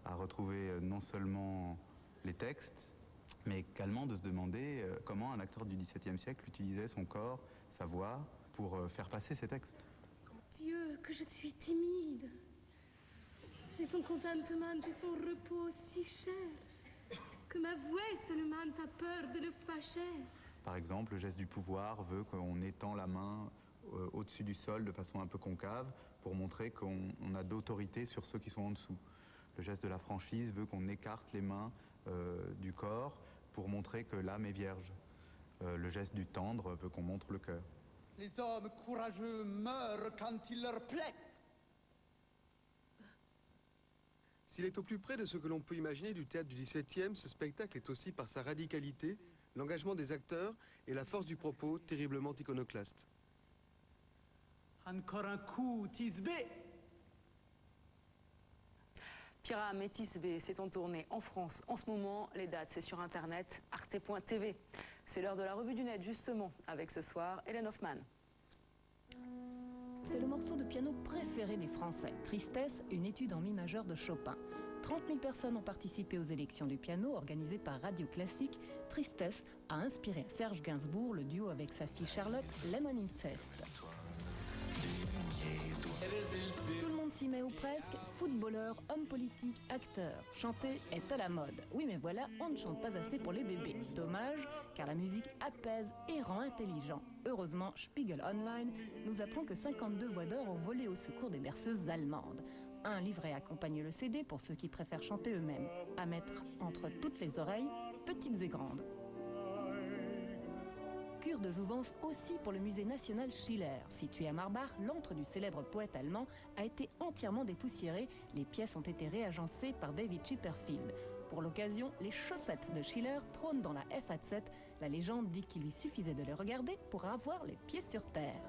à retrouver non seulement les textes, mais également de se demander comment un acteur du XVIIe siècle utilisait son corps, sa voix, pour faire passer ses textes. Dieu, que je suis timide. J'ai son contentement et son repos si cher, que ma voix seulement a peur de le fâcher. Par exemple, le geste du pouvoir veut qu'on étend la main au-dessus du sol de façon un peu concave pour montrer qu'on a d'autorité sur ceux qui sont en dessous. Le geste de la franchise veut qu'on écarte les mains du corps pour montrer que l'âme est vierge. Le geste du tendre veut qu'on montre le cœur. Les hommes courageux meurent quand il leur plaît. S'il est au plus près de ce que l'on peut imaginer du théâtre du XVIIe, ce spectacle est aussi par sa radicalité, l'engagement des acteurs et la force du propos terriblement iconoclaste. Encore un coup, Tisbé. Pyram et Tisbé, c'est en tournée en France en ce moment. Les dates, c'est sur internet, arte.tv. C'est l'heure de la revue du net, justement, avec ce soir Hélène Hoffman. C'est le morceau de piano préféré des Français. Tristesse, une étude en mi majeur de Chopin. 30 000 personnes ont participé aux élections du piano organisées par Radio Classique. Tristesse a inspiré à Serge Gainsbourg le duo avec sa fille Charlotte, Lemon Incest. Tout le monde s'y met ou presque, footballeurs, hommes politiques, acteurs. Chanter est à la mode. Oui, mais voilà, on ne chante pas assez pour les bébés. Dommage, car la musique apaise et rend intelligent. Heureusement, Spiegel Online nous apprend que 52 voix d'or ont volé au secours des berceuses allemandes. Un livret accompagne le CD pour ceux qui préfèrent chanter eux-mêmes. À mettre entre toutes les oreilles, petites et grandes. Cure de jouvence aussi pour le musée national Schiller. Situé à Marbach, l'antre du célèbre poète allemand a été entièrement dépoussiéré. Les pièces ont été réagencées par David Chipperfield. Pour l'occasion, les chaussettes de Schiller trônent dans la FA7. La légende dit qu'il lui suffisait de les regarder pour avoir les pieds sur terre.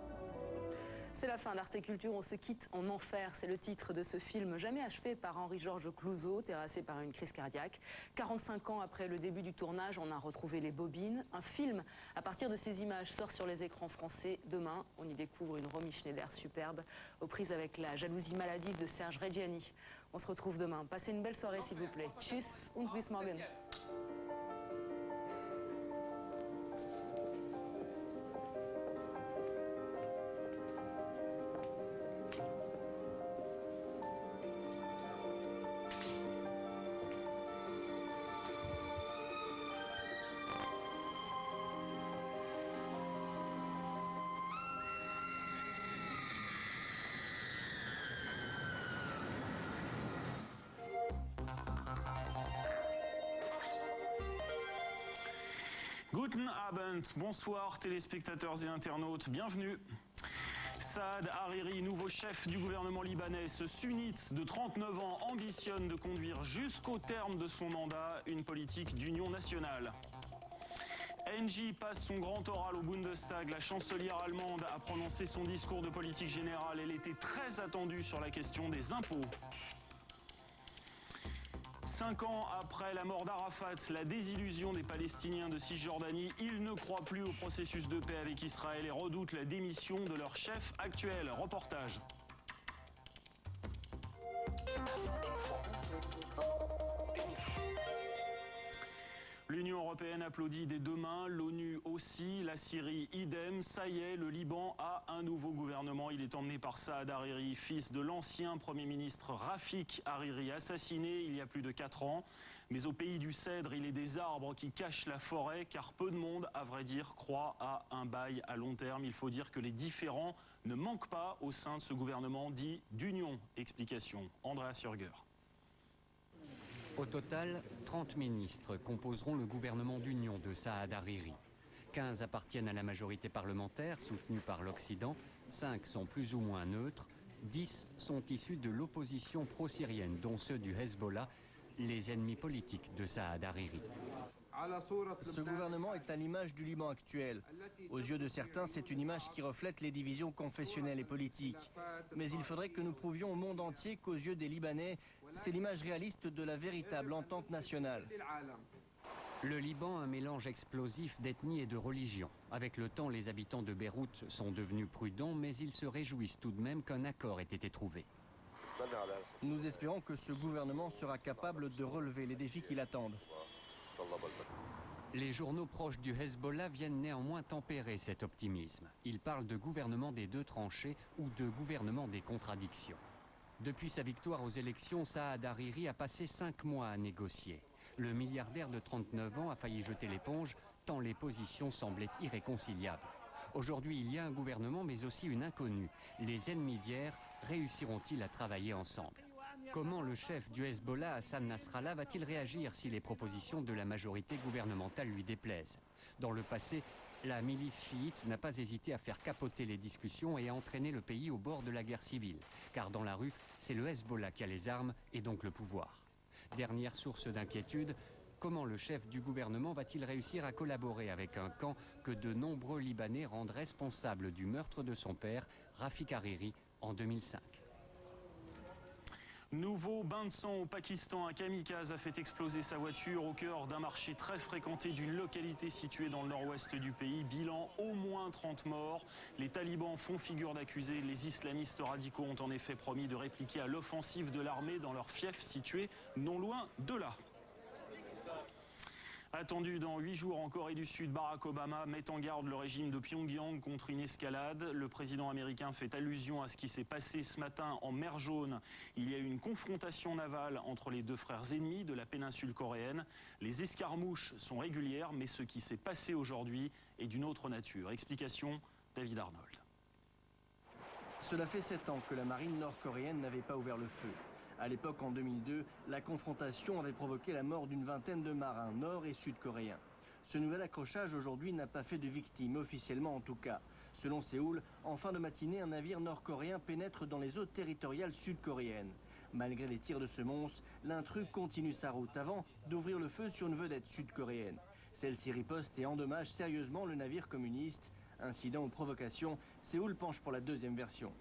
C'est la fin d'Arte Culture, on se quitte en enfer. C'est le titre de ce film jamais achevé par Henri-Georges Clouzot, terrassé par une crise cardiaque. 45 ans après le début du tournage, on a retrouvé les bobines. Un film, à partir de ces images, sort sur les écrans français demain. On y découvre une Romy Schneider superbe, aux prises avec la jalousie maladive de Serge Reggiani. On se retrouve demain. Passez une belle soirée, s'il vous plaît. Tchuss und bis morgen. Guten Abend, bonsoir téléspectateurs et internautes, bienvenue. Saad Hariri, nouveau chef du gouvernement libanais, ce sunnite de 39 ans ambitionne de conduire jusqu'au terme de son mandat une politique d'union nationale. Engie passe son grand oral au Bundestag. La chancelière allemande a prononcé son discours de politique générale. Elle était très attendue sur la question des impôts. 5 ans après la mort d'Arafat, la désillusion des Palestiniens de Cisjordanie, ils ne croient plus au processus de paix avec Israël et redoutent la démission de leur chef actuel. Reportage. L'Union européenne applaudit dès demain, l'ONU aussi, la Syrie idem. Ça y est, le Liban a un nouveau gouvernement. Il est emmené par Saad Hariri, fils de l'ancien Premier ministre Rafik Hariri, assassiné il y a plus de 4 ans. Mais au pays du cèdre, il est des arbres qui cachent la forêt, car peu de monde, à vrai dire, croit à un bail à long terme. Il faut dire que les différends ne manquent pas au sein de ce gouvernement dit d'union. Explication, Andreas Jürger. Au total, 30 ministres composeront le gouvernement d'union de Saad Hariri. 15 appartiennent à la majorité parlementaire, soutenue par l'Occident, 5 sont plus ou moins neutres, 10 sont issus de l'opposition pro-syrienne, dont ceux du Hezbollah, les ennemis politiques de Saad Hariri. Ce gouvernement est à l'image du Liban actuel. Aux yeux de certains, c'est une image qui reflète les divisions confessionnelles et politiques. Mais il faudrait que nous prouvions au monde entier qu'aux yeux des Libanais, c'est l'image réaliste de la véritable entente nationale. Le Liban, un mélange explosif d'ethnie et de religion. Avec le temps, les habitants de Beyrouth sont devenus prudents, mais ils se réjouissent tout de même qu'un accord ait été trouvé. Nous espérons que ce gouvernement sera capable de relever les défis qui l'attendent. Les journaux proches du Hezbollah viennent néanmoins tempérer cet optimisme. Ils parlent de gouvernement des deux tranchées ou de gouvernement des contradictions. Depuis sa victoire aux élections, Saad Hariri a passé 5 mois à négocier. Le milliardaire de 39 ans a failli jeter l'éponge, tant les positions semblaient irréconciliables. Aujourd'hui, il y a un gouvernement, mais aussi une inconnue. Les ennemis d'hier réussiront-ils à travailler ensemble ? Comment le chef du Hezbollah, Hassan Nasrallah, va-t-il réagir si les propositions de la majorité gouvernementale lui déplaisent ? Dans le passé, la milice chiite n'a pas hésité à faire capoter les discussions et à entraîner le pays au bord de la guerre civile. Car dans la rue, c'est le Hezbollah qui a les armes et donc le pouvoir. Dernière source d'inquiétude, comment le chef du gouvernement va-t-il réussir à collaborer avec un camp que de nombreux Libanais rendent responsable du meurtre de son père, Rafik Hariri, en 2005 ? Nouveau bain de sang au Pakistan. Un kamikaze a fait exploser sa voiture au cœur d'un marché très fréquenté d'une localité située dans le nord-ouest du pays. Bilan, au moins 30 morts. Les talibans font figure d'accusés. Les islamistes radicaux ont en effet promis de répliquer à l'offensive de l'armée dans leur fief situé non loin de là. Attendu dans 8 jours en Corée du Sud, Barack Obama met en garde le régime de Pyongyang contre une escalade. Le président américain fait allusion à ce qui s'est passé ce matin en mer Jaune. Il y a eu une confrontation navale entre les deux frères ennemis de la péninsule coréenne. Les escarmouches sont régulières, mais ce qui s'est passé aujourd'hui est d'une autre nature. Explication, David Arnold. Cela fait 7 ans que la marine nord-coréenne n'avait pas ouvert le feu. À l'époque, en 2002, la confrontation avait provoqué la mort d'une vingtaine de marins nord- et sud-coréens. Ce nouvel accrochage aujourd'hui n'a pas fait de victimes, officiellement en tout cas. Selon Séoul, en fin de matinée, un navire nord-coréen pénètre dans les eaux territoriales sud-coréennes. Malgré les tirs de semonce, l'intrus continue sa route avant d'ouvrir le feu sur une vedette sud-coréenne. Celle-ci riposte et endommage sérieusement le navire communiste. Incident ou provocation, Séoul penche pour la deuxième version.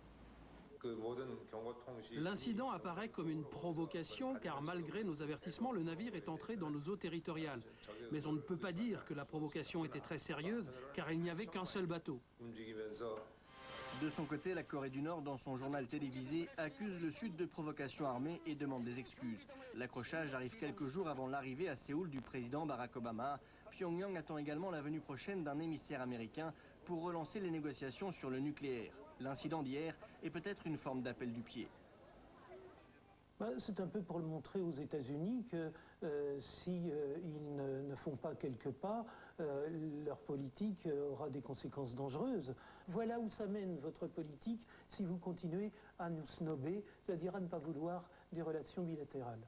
L'incident apparaît comme une provocation car malgré nos avertissements, le navire est entré dans nos eaux territoriales. Mais on ne peut pas dire que la provocation était très sérieuse car il n'y avait qu'un seul bateau. De son côté, la Corée du Nord, dans son journal télévisé, accuse le Sud de provocation armée et demande des excuses. L'accrochage arrive quelques jours avant l'arrivée à Séoul du président Barack Obama. Pyongyang attend également la venue prochaine d'un émissaire américain pour relancer les négociations sur le nucléaire. L'incident d'hier est peut-être une forme d'appel du pied. C'est un peu pour le montrer aux États-Unis que si ils ne font pas quelques pas, leur politique aura des conséquences dangereuses. Voilà où ça mène votre politique si vous continuez à nous snober, c'est-à-dire à ne pas vouloir des relations bilatérales.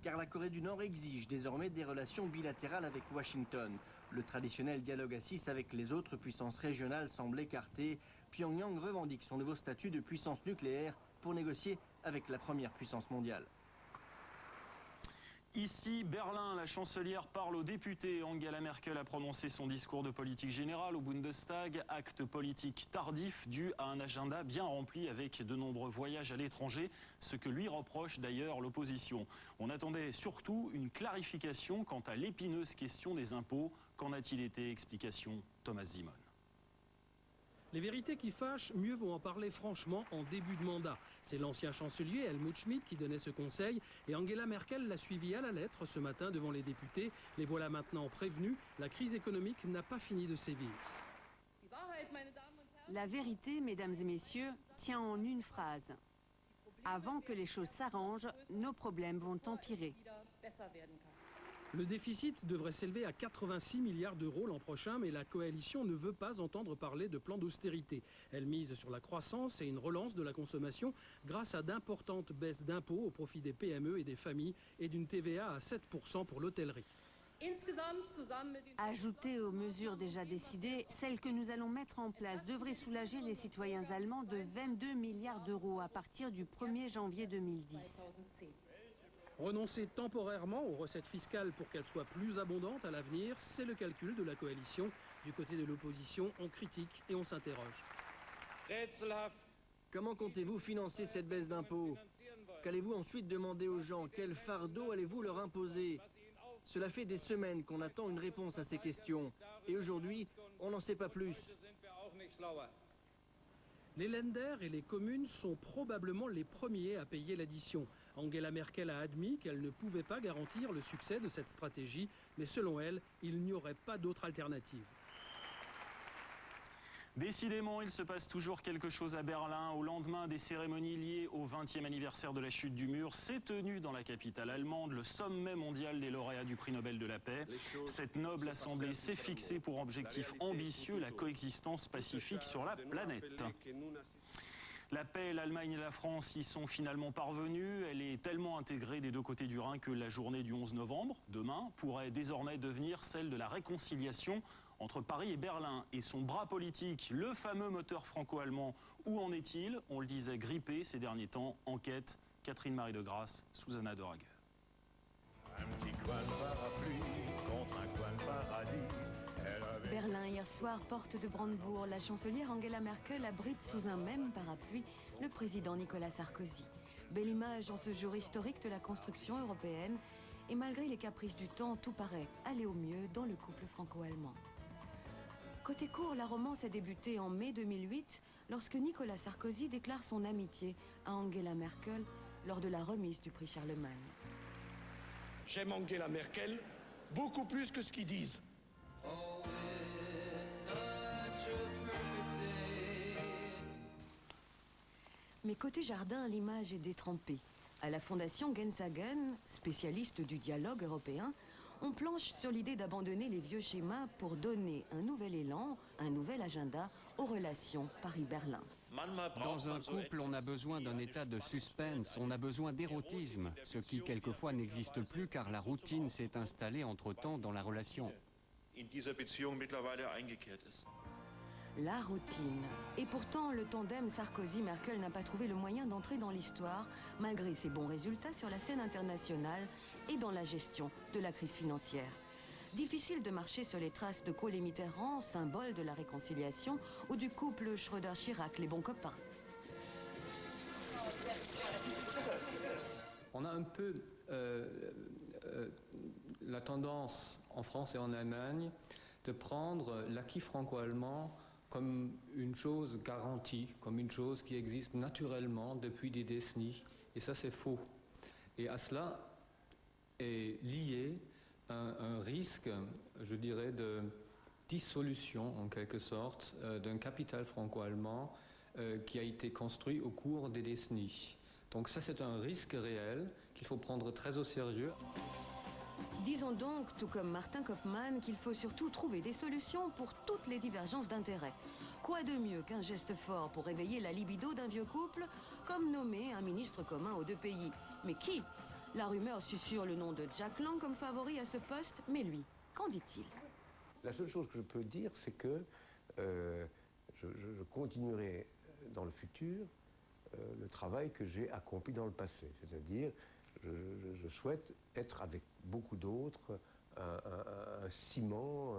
Car la Corée du Nord exige désormais des relations bilatérales avec Washington. Le traditionnel dialogue à 6 avec les autres puissances régionales semble écarté. Pyongyang revendique son nouveau statut de puissance nucléaire pour négocier avec la première puissance mondiale. Ici, Berlin, la chancelière parle aux députés. Angela Merkel a prononcé son discours de politique générale au Bundestag. Acte politique tardif dû à un agenda bien rempli avec de nombreux voyages à l'étranger, ce que lui reproche d'ailleurs l'opposition. On attendait surtout une clarification quant à l'épineuse question des impôts. Qu'en a-t-il été? Explication, Thomas Zimon. Les vérités qui fâchent, mieux vaut en parler franchement en début de mandat. C'est l'ancien chancelier Helmut Schmidt qui donnait ce conseil et Angela Merkel l'a suivi à la lettre ce matin devant les députés. Les voilà maintenant prévenus, la crise économique n'a pas fini de sévir. La vérité, mesdames et messieurs, tient en une phrase. Avant que les choses s'arrangent, nos problèmes vont empirer. Le déficit devrait s'élever à 86 milliards d'euros l'an prochain, mais la coalition ne veut pas entendre parler de plan d'austérité. Elle mise sur la croissance et une relance de la consommation grâce à d'importantes baisses d'impôts au profit des PME et des familles et d'une TVA à 7% pour l'hôtellerie. Ajoutées aux mesures déjà décidées, celles que nous allons mettre en place devraient soulager les citoyens allemands de 22 milliards d'euros à partir du 1er janvier 2010. Renoncer temporairement aux recettes fiscales pour qu'elles soient plus abondantes à l'avenir, c'est le calcul de la coalition. Du côté de l'opposition, on critique et on s'interroge. Comment comptez-vous financer cette baisse d'impôts? Qu'allez-vous ensuite demander aux gens? Quel fardeau allez-vous leur imposer? Cela fait des semaines qu'on attend une réponse à ces questions. Et aujourd'hui, on n'en sait pas plus. Les Länder et les communes sont probablement les premiers à payer l'addition. Angela Merkel a admis qu'elle ne pouvait pas garantir le succès de cette stratégie, mais selon elle, il n'y aurait pas d'autre alternative. Décidément, il se passe toujours quelque chose à Berlin. Au lendemain des cérémonies liées au 20e anniversaire de la chute du mur, s'est tenu dans la capitale allemande le sommet mondial des lauréats du prix Nobel de la paix. Cette noble assemblée s'est fixée pour objectif ambitieux la coexistence pacifique sur la planète. La paix, l'Allemagne et la France y sont finalement parvenues. Elle est tellement intégrée des deux côtés du Rhin que la journée du 11 novembre, demain, pourrait désormais devenir celle de la réconciliation entre Paris et Berlin. Et son bras politique, le fameux moteur franco-allemand, où en est-il? On le disait grippé ces derniers temps. Enquête, Catherine Marie de Grasse, Susanna de Rague. Un petit coin de parapluie contre un coin de paradis. Berlin, hier soir, porte de Brandebourg. La chancelière Angela Merkel abrite sous un même parapluie le président Nicolas Sarkozy. Belle image en ce jour historique de la construction européenne. Et malgré les caprices du temps, tout paraît aller au mieux dans le couple franco-allemand. Côté court, la romance a débuté en mai 2008 lorsque Nicolas Sarkozy déclare son amitié à Angela Merkel lors de la remise du prix Charlemagne. J'aime Angela Merkel beaucoup plus que ce qu'ils disent. Mais côté jardin, l'image est détrempée. À la fondation Genshagen, spécialiste du dialogue européen, on planche sur l'idée d'abandonner les vieux schémas pour donner un nouvel élan, un nouvel agenda aux relations Paris-Berlin. Dans un couple, on a besoin d'un état de suspense, on a besoin d'érotisme, ce qui quelquefois n'existe plus car la routine s'est installée entre-temps dans la relation. La routine. Et pourtant, le tandem Sarkozy-Merkel n'a pas trouvé le moyen d'entrer dans l'histoire, malgré ses bons résultats sur la scène internationale et dans la gestion de la crise financière. Difficile de marcher sur les traces de Kohl et Mitterrand, symbole de la réconciliation, ou du couple Schröder-Chirac, les bons copains. On a un peu la tendance, en France et en Allemagne, de prendre l'acquis franco-allemand comme une chose garantie, comme une chose qui existe naturellement depuis des décennies. Et ça, c'est faux. Et à cela est lié un risque, je dirais, de dissolution, en quelque sorte, d'un capital franco-allemand qui a été construit au cours des décennies. Donc ça, c'est un risque réel qu'il faut prendre très au sérieux. Disons donc, tout comme Martin Koppmann, qu'il faut surtout trouver des solutions pour toutes les divergences d'intérêts. Quoi de mieux qu'un geste fort pour réveiller la libido d'un vieux couple, comme nommer un ministre commun aux deux pays? Mais qui? La rumeur susurre le nom de Jack Lang comme favori à ce poste, mais lui, qu'en dit-il? La seule chose que je peux dire, c'est que je continuerai dans le futur le travail que j'ai accompli dans le passé. C'est-à-dire, je souhaite être avec beaucoup d'autres un ciment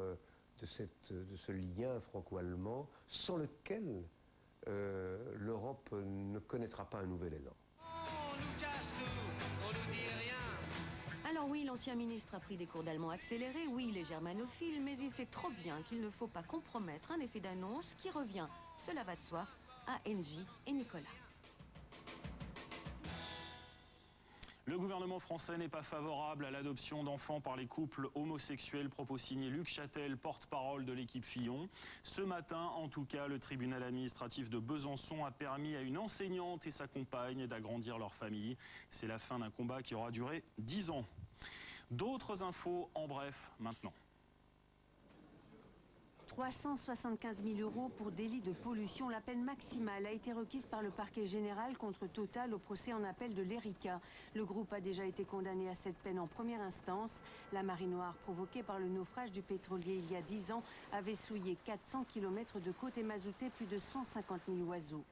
de ce lien franco-allemand sans lequel l'Europe ne connaîtra pas un nouvel élan. Alors oui, l'ancien ministre a pris des cours d'allemand accéléré, oui, il est germanophile, mais il sait trop bien qu'il ne faut pas compromettre un effet d'annonce qui revient, cela va de soi, à Engie et Nicolas. Le gouvernement français n'est pas favorable à l'adoption d'enfants par les couples homosexuels, propos signé Luc Châtel, porte-parole de l'équipe Fillon. Ce matin, en tout cas, le tribunal administratif de Besançon a permis à une enseignante et sa compagne d'agrandir leur famille. C'est la fin d'un combat qui aura duré 10 ans. D'autres infos en bref maintenant. 375 000 € pour délit de pollution. La peine maximale a été requise par le parquet général contre Total au procès en appel de l'Erika. Le groupe a déjà été condamné à cette peine en première instance. La marée noire provoquée par le naufrage du pétrolier il y a 10 ans avait souillé 400 km de côte et mazouté plus de 150 000 oiseaux.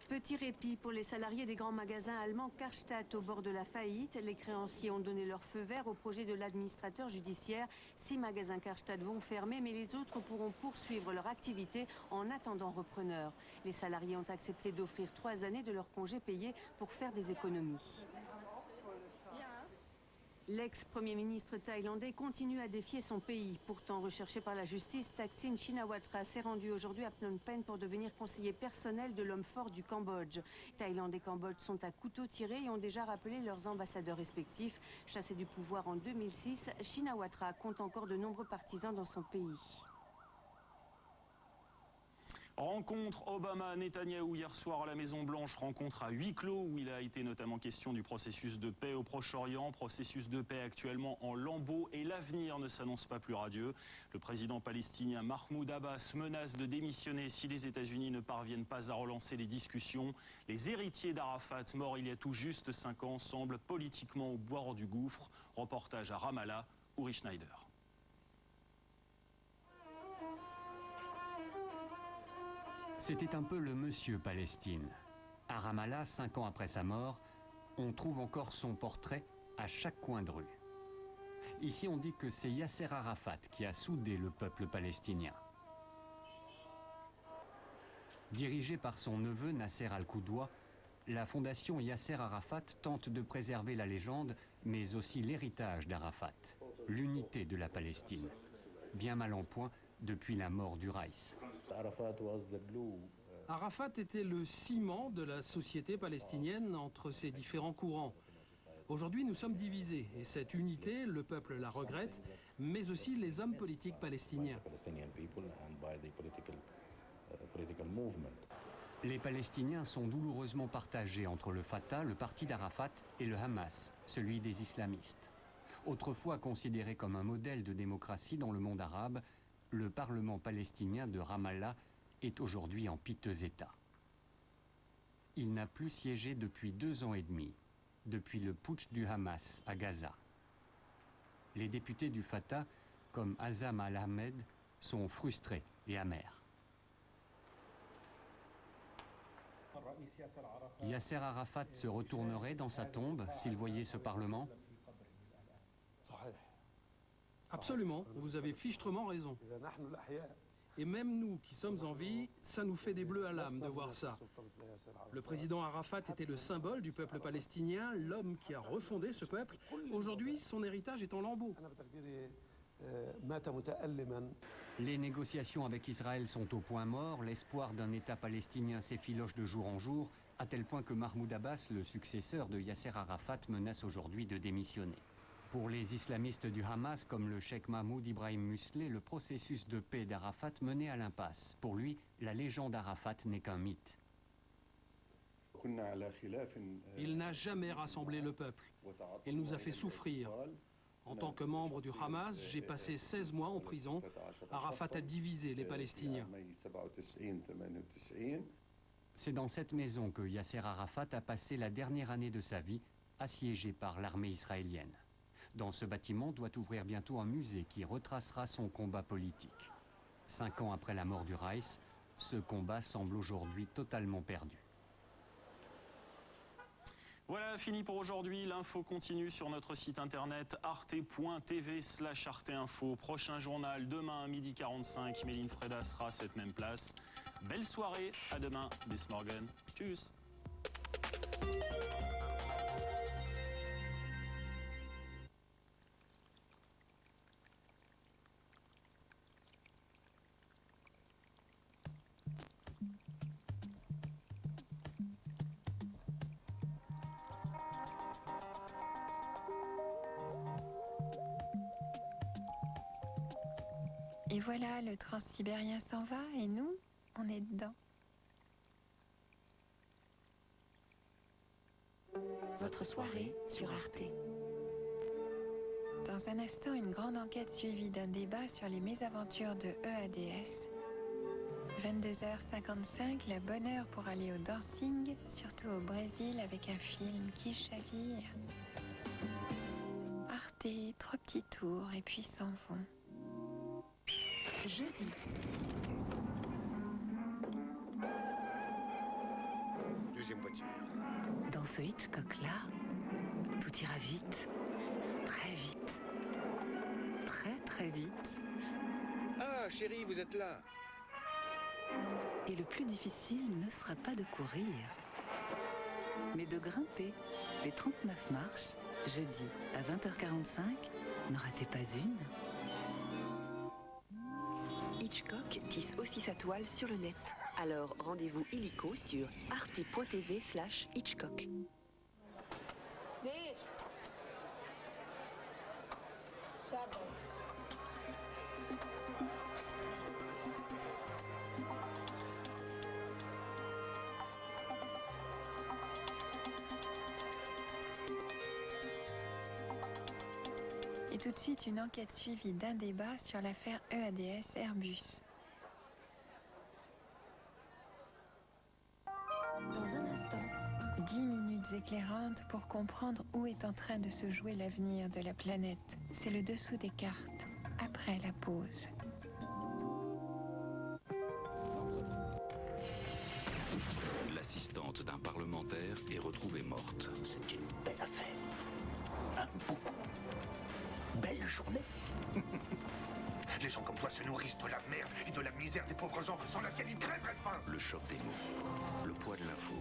Petit répit pour les salariés des grands magasins allemands Karstadt au bord de la faillite. Les créanciers ont donné leur feu vert au projet de l'administrateur judiciaire. 6 magasins Karstadt vont fermer, mais les autres pourront poursuivre leur activité en attendant repreneur. Les salariés ont accepté d'offrir 3 années de leur congé payé pour faire des économies. L'ex-premier ministre thaïlandais continue à défier son pays. Pourtant recherché par la justice, Thaksin Shinawatra s'est rendu aujourd'hui à Phnom Penh pour devenir conseiller personnel de l'homme fort du Cambodge. Thaïlande et Cambodge sont à couteau tiré et ont déjà rappelé leurs ambassadeurs respectifs. Chassé du pouvoir en 2006, Shinawatra compte encore de nombreux partisans dans son pays. Rencontre Obama-Netanyahou hier soir à la Maison-Blanche, rencontre à huis clos où il a été notamment question du processus de paix au Proche-Orient, processus de paix actuellement en lambeaux et l'avenir ne s'annonce pas plus radieux. Le président palestinien Mahmoud Abbas menace de démissionner si les États-Unis ne parviennent pas à relancer les discussions. Les héritiers d'Arafat, mort il y a tout juste 5 ans, semblent politiquement au bord du gouffre. Reportage à Ramallah, Uri Schneider. C'était un peu le monsieur Palestine. À Ramallah, 5 ans après sa mort, on trouve encore son portrait à chaque coin de rue. Ici, on dit que c'est Yasser Arafat qui a soudé le peuple palestinien. Dirigée par son neveu Nasser Al-Qudwa, la fondation Yasser Arafat tente de préserver la légende, mais aussi l'héritage d'Arafat, l'unité de la Palestine, bien mal en point depuis la mort du Raïs. Arafat était le ciment de la société palestinienne entre ses différents courants. Aujourd'hui, nous sommes divisés et cette unité, le peuple la regrette, mais aussi les hommes politiques palestiniens. Les Palestiniens sont douloureusement partagés entre le Fatah, le parti d'Arafat, et le Hamas, celui des islamistes. Autrefois considéré comme un modèle de démocratie dans le monde arabe, le Parlement palestinien de Ramallah est aujourd'hui en piteux état. Il n'a plus siégé depuis 2 ans et demi, depuis le putsch du Hamas à Gaza. Les députés du Fatah, comme Azam Al-Ahmed, sont frustrés et amers. Yasser Arafat se retournerait dans sa tombe s'il voyait ce Parlement ? Absolument, vous avez fichtrement raison. Et même nous qui sommes en vie, ça nous fait des bleus à l'âme de voir ça. Le président Arafat était le symbole du peuple palestinien, l'homme qui a refondé ce peuple. Aujourd'hui, son héritage est en lambeaux. Les négociations avec Israël sont au point mort, l'espoir d'un État palestinien s'effiloche de jour en jour, à tel point que Mahmoud Abbas, le successeur de Yasser Arafat, menace aujourd'hui de démissionner. Pour les islamistes du Hamas, comme le cheikh Mahmoud Ibrahim Musleh, le processus de paix d'Arafat menait à l'impasse. Pour lui, la légende d'Arafat n'est qu'un mythe. Il n'a jamais rassemblé le peuple. Il nous a fait souffrir. En tant que membre du Hamas, j'ai passé 16 mois en prison. Arafat a divisé les Palestiniens. C'est dans cette maison que Yasser Arafat a passé la dernière année de sa vie, assiégé par l'armée israélienne. Dans ce bâtiment doit ouvrir bientôt un musée qui retracera son combat politique. 5 ans après la mort du Raïs, ce combat semble aujourd'hui totalement perdu. Voilà, fini pour aujourd'hui. L'info continue sur notre site internet arte.tv/arteinfo. Prochain journal demain à 12h45. Méline Freda sera à cette même place. Belle soirée, à demain. Bis morgen. Tschüss. Et voilà, le transsibérien s'en va et nous, on est dedans. Votre soirée sur Arte. Dans un instant, une grande enquête suivie d'un débat sur les mésaventures de EADS. 22h55, la bonne heure pour aller au dancing, surtout au Brésil avec un film qui chavire. Arte, 3 petits tours et puis s'en vont. Jeudi. Deuxième voiture. Dans ce Hitchcock-là, tout ira vite, très vite, très très vite. Ah, chérie, vous êtes là. Et le plus difficile ne sera pas de courir, mais de grimper les 39 marches, jeudi à 20h45, n'en ratez pas une. Hitchcock tisse aussi sa toile sur le net. Alors rendez-vous illico sur arte.tv/Hitchcock. Et tout de suite, une enquête suivie d'un débat sur l'affaire EADS Airbus. Dans un instant, 10 minutes éclairantes pour comprendre où est en train de se jouer l'avenir de la planète. C'est le dessous des cartes, après la pause. L'assistante d'un parlementaire est retrouvée morte. C'est une belle affaire. Beaucoup. Belle journée. Les gens comme toi se nourrissent de la merde et de la misère des pauvres gens sans laquelle ils crèveraient de faim. Le choc des mots. Le poids de l'info.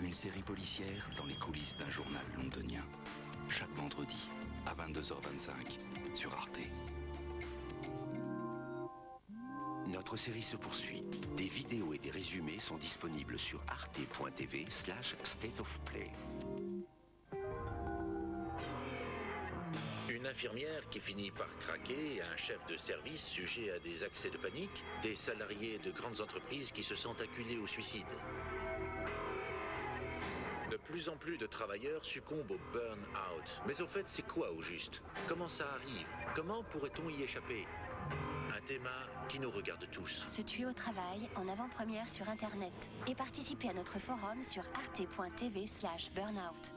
Une série policière dans les coulisses d'un journal londonien. Chaque vendredi à 22h25 sur Arte. Notre série se poursuit. Des vidéos et des résumés sont disponibles sur arte.tv/State of Play. Une infirmière qui finit par craquer, un chef de service sujet à des accès de panique, des salariés de grandes entreprises qui se sentent acculés au suicide. De plus en plus de travailleurs succombent au burn-out. Mais au fait, c'est quoi au juste? Comment ça arrive? Comment pourrait-on y échapper? Un thème qui nous regarde tous. Se tuer au travail en avant-première sur Internet et participer à notre forum sur arte.tv/burnout.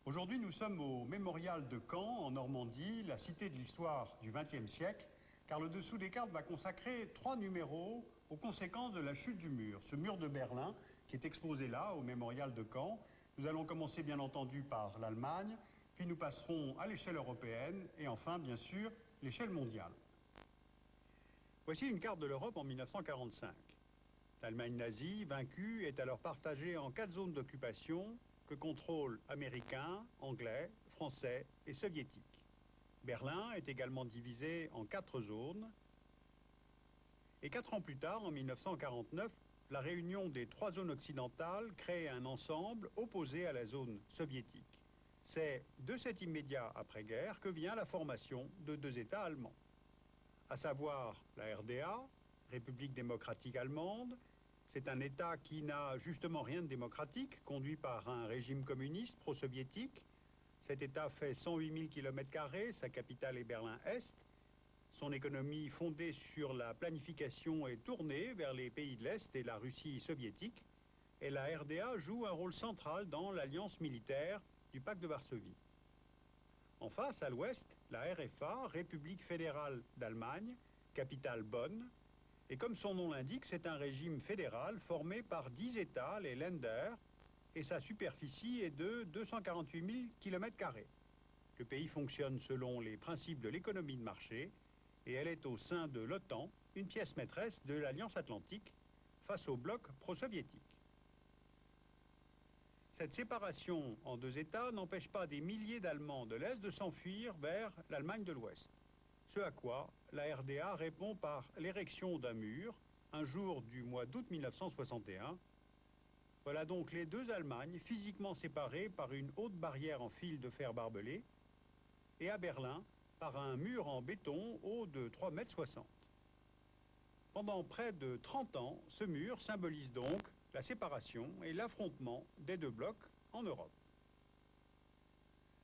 Aujourd'hui, nous sommes au Mémorial de Caen, en Normandie, la cité de l'histoire du XXe siècle, car le dessous des cartes va consacrer 3 numéros aux conséquences de la chute du mur. Ce mur de Berlin, qui est exposé là, au Mémorial de Caen. Nous allons commencer, bien entendu, par l'Allemagne, puis nous passerons à l'échelle européenne, et enfin, bien sûr, l'échelle mondiale. Voici une carte de l'Europe en 1945. L'Allemagne nazie, vaincue, est alors partagée en 4 zones d'occupation, que contrôlent américains, anglais, français et soviétiques. Berlin est également divisé en 4 zones. Et 4 ans plus tard, en 1949, la réunion des 3 zones occidentales crée un ensemble opposé à la zone soviétique. C'est de cet immédiat après-guerre que vient la formation de 2 États allemands, à savoir la RDA, République démocratique allemande. C'est un État qui n'a justement rien de démocratique, conduit par un régime communiste pro-soviétique. Cet État fait 108 000 km², sa capitale est Berlin-Est. Son économie fondée sur la planification est tournée vers les pays de l'Est et la Russie soviétique. Et la RDA joue un rôle central dans l'alliance militaire du pacte de Varsovie. En face, à l'ouest, la RFA, République fédérale d'Allemagne, capitale Bonn. Et comme son nom l'indique, c'est un régime fédéral formé par 10 États, les Länder, et sa superficie est de 248 000 km². Le pays fonctionne selon les principes de l'économie de marché, et elle est au sein de l'OTAN, une pièce maîtresse de l'Alliance Atlantique, face au bloc pro-soviétique. Cette séparation en 2 États n'empêche pas des milliers d'Allemands de l'Est de s'enfuir vers l'Allemagne de l'Ouest. Ce à quoi la RDA répond par l'érection d'un mur, un jour du mois d'août 1961, Voilà donc les deux Allemagnes physiquement séparées par une haute barrière en fil de fer barbelé et à Berlin par un mur en béton haut de 3,60 m. Pendant près de 30 ans, ce mur symbolise donc la séparation et l'affrontement des deux blocs en Europe.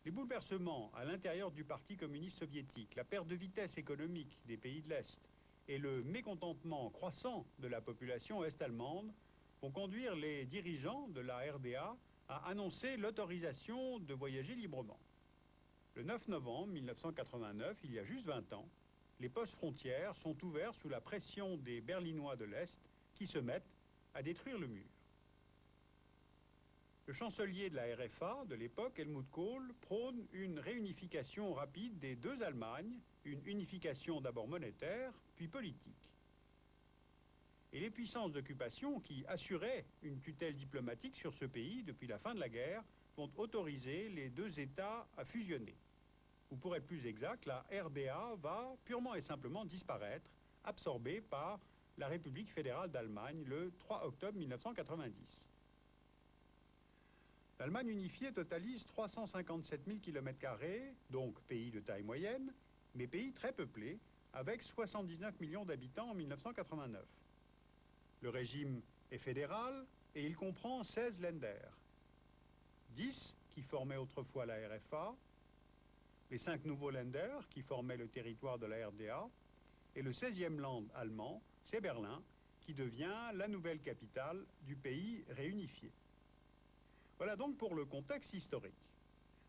Les bouleversements à l'intérieur du Parti communiste soviétique, la perte de vitesse économique des pays de l'Est et le mécontentement croissant de la population est-allemande vont conduire les dirigeants de la RDA à annoncer l'autorisation de voyager librement. Le 9 novembre 1989, il y a juste 20 ans, les postes frontières sont ouverts sous la pression des Berlinois de l'Est qui se mettent à détruire le mur. Le chancelier de la RFA de l'époque, Helmut Kohl, prône une réunification rapide des deux Allemagnes, une unification d'abord monétaire, puis politique. Et les puissances d'occupation qui assuraient une tutelle diplomatique sur ce pays depuis la fin de la guerre vont autoriser les deux États à fusionner. Ou pour être plus exact, la RDA va purement et simplement disparaître, absorbée par la République fédérale d'Allemagne le 3 octobre 1990. L'Allemagne unifiée totalise 357 000 km², donc pays de taille moyenne, mais pays très peuplé, avec 79 millions d'habitants en 1989. Le régime est fédéral et il comprend 16 Länder. 10 qui formaient autrefois la RFA, les 5 nouveaux Länder qui formaient le territoire de la RDA, et le 16e land allemand, c'est Berlin, qui devient la nouvelle capitale du pays réunifié. Voilà donc pour le contexte historique.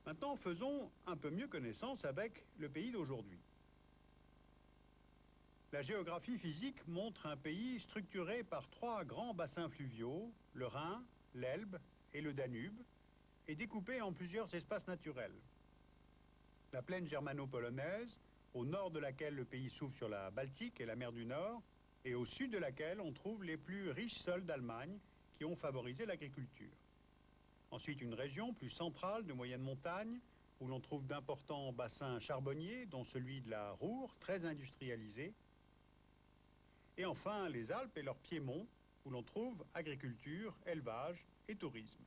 Maintenant, faisons un peu mieux connaissance avec le pays d'aujourd'hui. La géographie physique montre un pays structuré par 3 grands bassins fluviaux, le Rhin, l'Elbe et le Danube, et découpé en plusieurs espaces naturels. La plaine germano-polonaise, au nord de laquelle le pays s'ouvre sur la Baltique et la mer du Nord, et au sud de laquelle on trouve les plus riches sols d'Allemagne qui ont favorisé l'agriculture. Ensuite, une région plus centrale de moyenne montagne, où l'on trouve d'importants bassins charbonniers, dont celui de la Ruhr, très industrialisé. Et enfin, les Alpes et leur piémont, où l'on trouve agriculture, élevage et tourisme.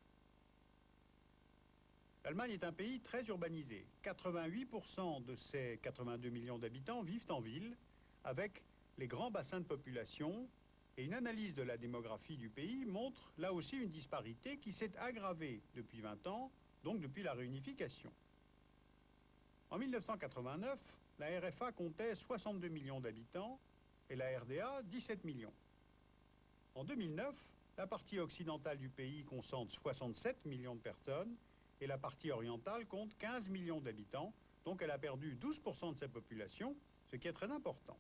L'Allemagne est un pays très urbanisé. 88% de ses 82 millions d'habitants vivent en ville, avec les grands bassins de population. Et une analyse de la démographie du pays montre là aussi une disparité qui s'est aggravée depuis 20 ans, donc depuis la réunification. En 1989, la RFA comptait 62 millions d'habitants et la RDA 17 millions. En 2009, la partie occidentale du pays concentre 67 millions de personnes et la partie orientale compte 15 millions d'habitants, donc elle a perdu 12% de sa population, ce qui est très important.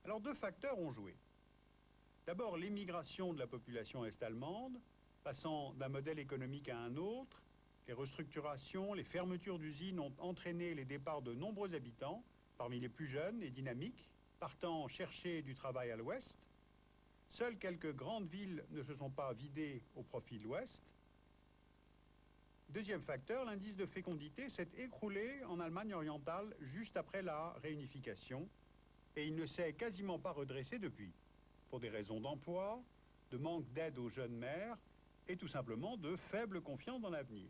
Alors 2 facteurs ont joué. D'abord, l'émigration de la population est-allemande, passant d'un modèle économique à un autre. Les restructurations, les fermetures d'usines ont entraîné les départs de nombreux habitants, parmi les plus jeunes et dynamiques, partant chercher du travail à l'ouest. Seules quelques grandes villes ne se sont pas vidées au profit de l'ouest. Deuxième facteur, l'indice de fécondité s'est écroulé en Allemagne orientale juste après la réunification, et il ne s'est quasiment pas redressé depuis, pour des raisons d'emploi, de manque d'aide aux jeunes mères et tout simplement de faible confiance dans l'avenir.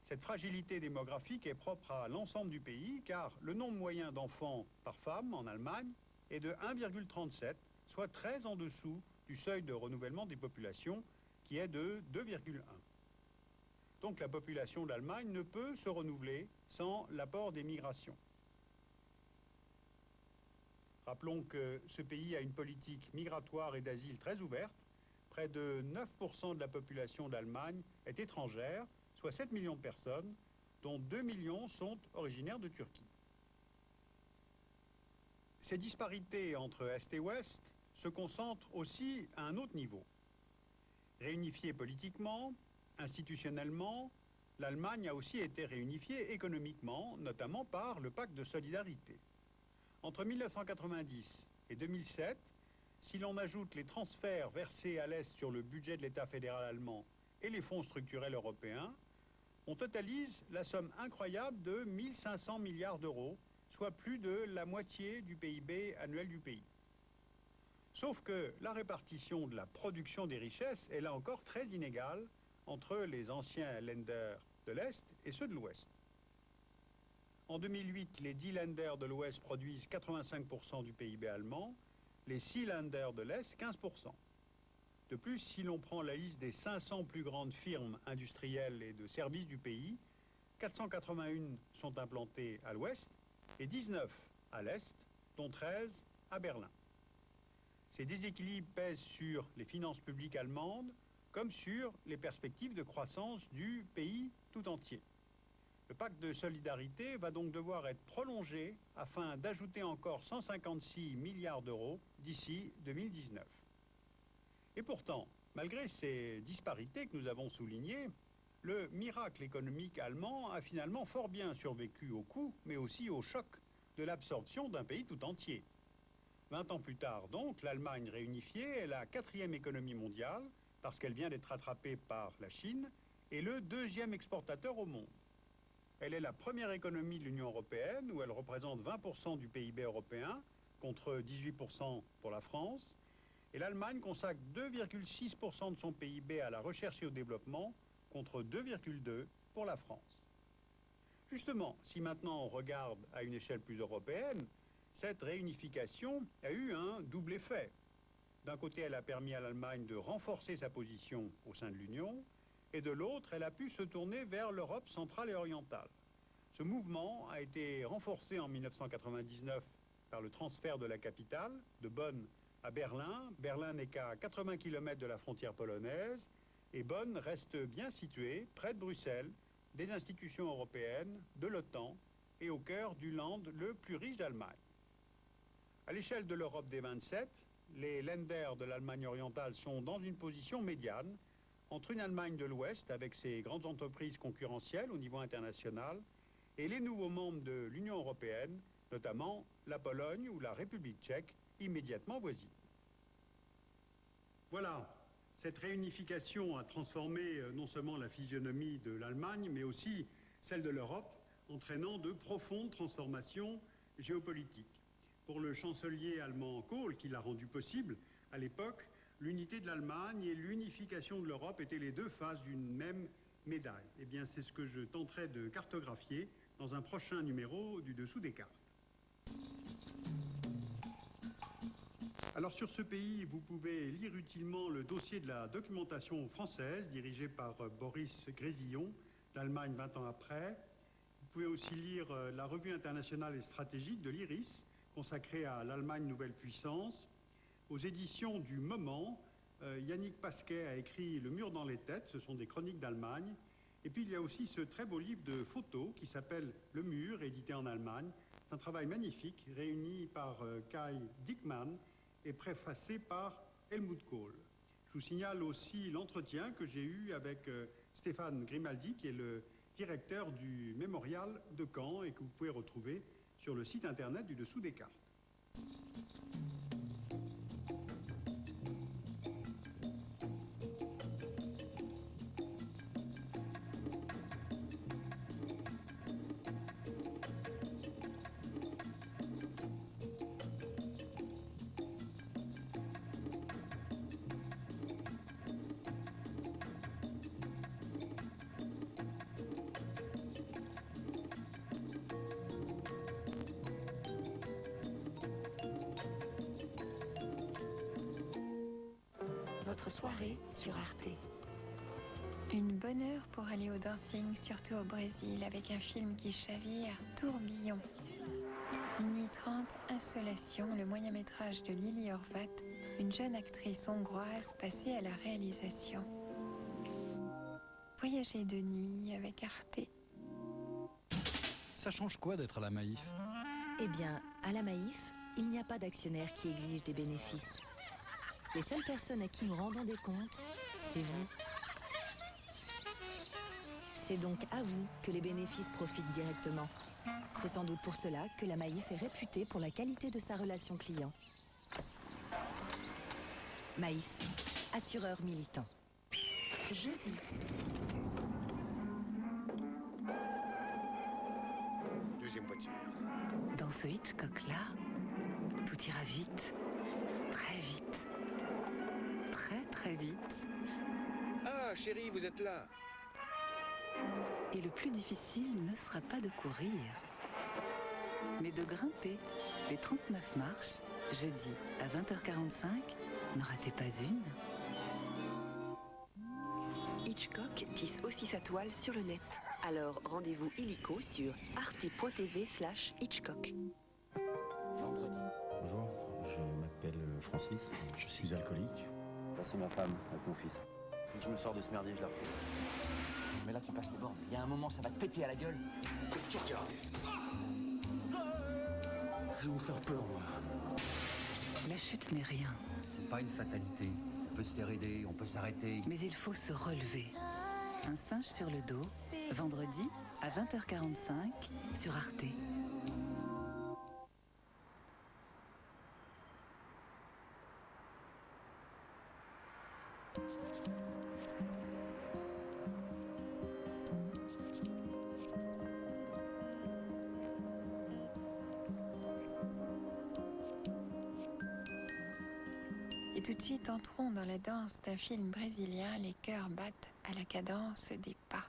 Cette fragilité démographique est propre à l'ensemble du pays car le nombre moyen d'enfants par femme en Allemagne est de 1,37, soit très en dessous du seuil de renouvellement des populations qui est de 2,1. Donc la population de l'Allemagne ne peut se renouveler sans l'apport des migrations. Rappelons que ce pays a une politique migratoire et d'asile très ouverte. Près de 9% de la population d'Allemagne est étrangère, soit 7 millions de personnes, dont 2 millions sont originaires de Turquie. Ces disparités entre Est et Ouest se concentrent aussi à un autre niveau. Réunifiée politiquement, institutionnellement, l'Allemagne a aussi été réunifiée économiquement, notamment par le pacte de solidarité. Entre 1990 et 2007, si l'on ajoute les transferts versés à l'Est sur le budget de l'État fédéral allemand et les fonds structurels européens, on totalise la somme incroyable de 1 500 milliards d'euros, soit plus de la moitié du PIB annuel du pays. Sauf que la répartition de la production des richesses est là encore très inégale entre les anciens Länder de l'Est et ceux de l'Ouest. En 2008, les 10 Länder de l'Ouest produisent 85% du PIB allemand, les 6 Länder de l'Est 15%. De plus, si l'on prend la liste des 500 plus grandes firmes industrielles et de services du pays, 481 sont implantées à l'Ouest et 19 à l'Est, dont 13 à Berlin. Ces déséquilibres pèsent sur les finances publiques allemandes comme sur les perspectives de croissance du pays tout entier. Le pacte de solidarité va donc devoir être prolongé afin d'ajouter encore 156 milliards d'euros d'ici 2019. Et pourtant, malgré ces disparités que nous avons soulignées, le miracle économique allemand a finalement fort bien survécu au coût, mais aussi au choc de l'absorption d'un pays tout entier. 20 ans plus tard, donc, l'Allemagne réunifiée est la 4e économie mondiale, parce qu'elle vient d'être rattrapée par la Chine, et le 2e exportateur au monde. Elle est la première économie de l'Union européenne, où elle représente 20% du PIB européen, contre 18% pour la France, et l'Allemagne consacre 2,6% de son PIB à la recherche et au développement, contre 2,2% pour la France. Justement, si maintenant on regarde à une échelle plus européenne, cette réunification a eu un double effet. D'un côté, elle a permis à l'Allemagne de renforcer sa position au sein de l'Union, et de l'autre, elle a pu se tourner vers l'Europe centrale et orientale. Ce mouvement a été renforcé en 1999 par le transfert de la capitale, de Bonn à Berlin. Berlin n'est qu'à 80 km de la frontière polonaise, et Bonn reste bien située, près de Bruxelles, des institutions européennes, de l'OTAN, et au cœur du land le plus riche d'Allemagne. À l'échelle de l'Europe des 27, les Länder de l'Allemagne orientale sont dans une position médiane entre une Allemagne de l'Ouest avec ses grandes entreprises concurrentielles au niveau international et les nouveaux membres de l'Union européenne, notamment la Pologne ou la République tchèque, immédiatement voisines. Voilà, cette réunification a transformé non seulement la physionomie de l'Allemagne, mais aussi celle de l'Europe, entraînant de profondes transformations géopolitiques. Pour le chancelier allemand Kohl, qui l'a rendu possible, à l'époque, l'unité de l'Allemagne et l'unification de l'Europe étaient les deux faces d'une même médaille. Eh bien, c'est ce que je tenterai de cartographier dans un prochain numéro du Dessous des cartes. Alors, sur ce pays, vous pouvez lire utilement le dossier de la documentation française, dirigé par Boris Grésillon, l'Allemagne 20 ans après. Vous pouvez aussi lire la revue internationale et stratégique de l'IRIS, consacrée à l'Allemagne nouvelle puissance. Aux éditions du Moment, Yannick Pasquet a écrit Le mur dans les têtes, ce sont des chroniques d'Allemagne. Et puis il y a aussi ce très beau livre de photos qui s'appelle Le mur, édité en Allemagne. C'est un travail magnifique, réuni par Kai Dickmann et préfacé par Helmut Kohl. Je vous signale aussi l'entretien que j'ai eu avec Stéphane Grimaldi, qui est le directeur du mémorial de Caen et que vous pouvez retrouver sur le site internet du Dessous des cartes. Votre soirée sur Arte. Une bonne heure pour aller au dancing, surtout au Brésil, avec un film qui chavire, Tourbillon. Minuit 30, Insolation, le moyen-métrage de Lili Horvat, une jeune actrice hongroise passée à la réalisation. Voyager de nuit avec Arte. Ça change quoi d'être à la Maïf? Eh bien, à la Maïf, il n'y a pas d'actionnaire qui exige des bénéfices. Les seules personnes à qui nous rendons des comptes, c'est vous. C'est donc à vous que les bénéfices profitent directement. C'est sans doute pour cela que la Maïf est réputée pour la qualité de sa relation client. Maïf, assureur militant. Jeudi. Deuxième voiture. Dans ce Hitchcock-là, tout ira vite. Très vite. Très très vite. Ah, chérie, vous êtes là. Et le plus difficile ne sera pas de courir, mais de grimper les 39 marches, jeudi à 20h45. N'en ratez pas une. Hitchcock tisse aussi sa toile sur le net. Alors rendez-vous illico sur arte.tv/Hitchcock. Vendredi. Bonjour, je m'appelle Francis, je suis alcoolique. Là, c'est ma femme avec mon fils. Dès que je me sors de ce merdier, je la retrouve. Mais là, tu passes les bornes. Il y a un moment, ça va te péter à la gueule. Qu'est-ce que tu regardes? Je vais vous faire peur, moi. La chute n'est rien. C'est pas une fatalité. On peut se faire aider, on peut s'arrêter. Mais il faut se relever. Un singe sur le dos, vendredi à 20h45 sur Arte. Et tout de suite, entrons dans la danse d'un film brésilien. Les cœurs battent à la cadence des pas.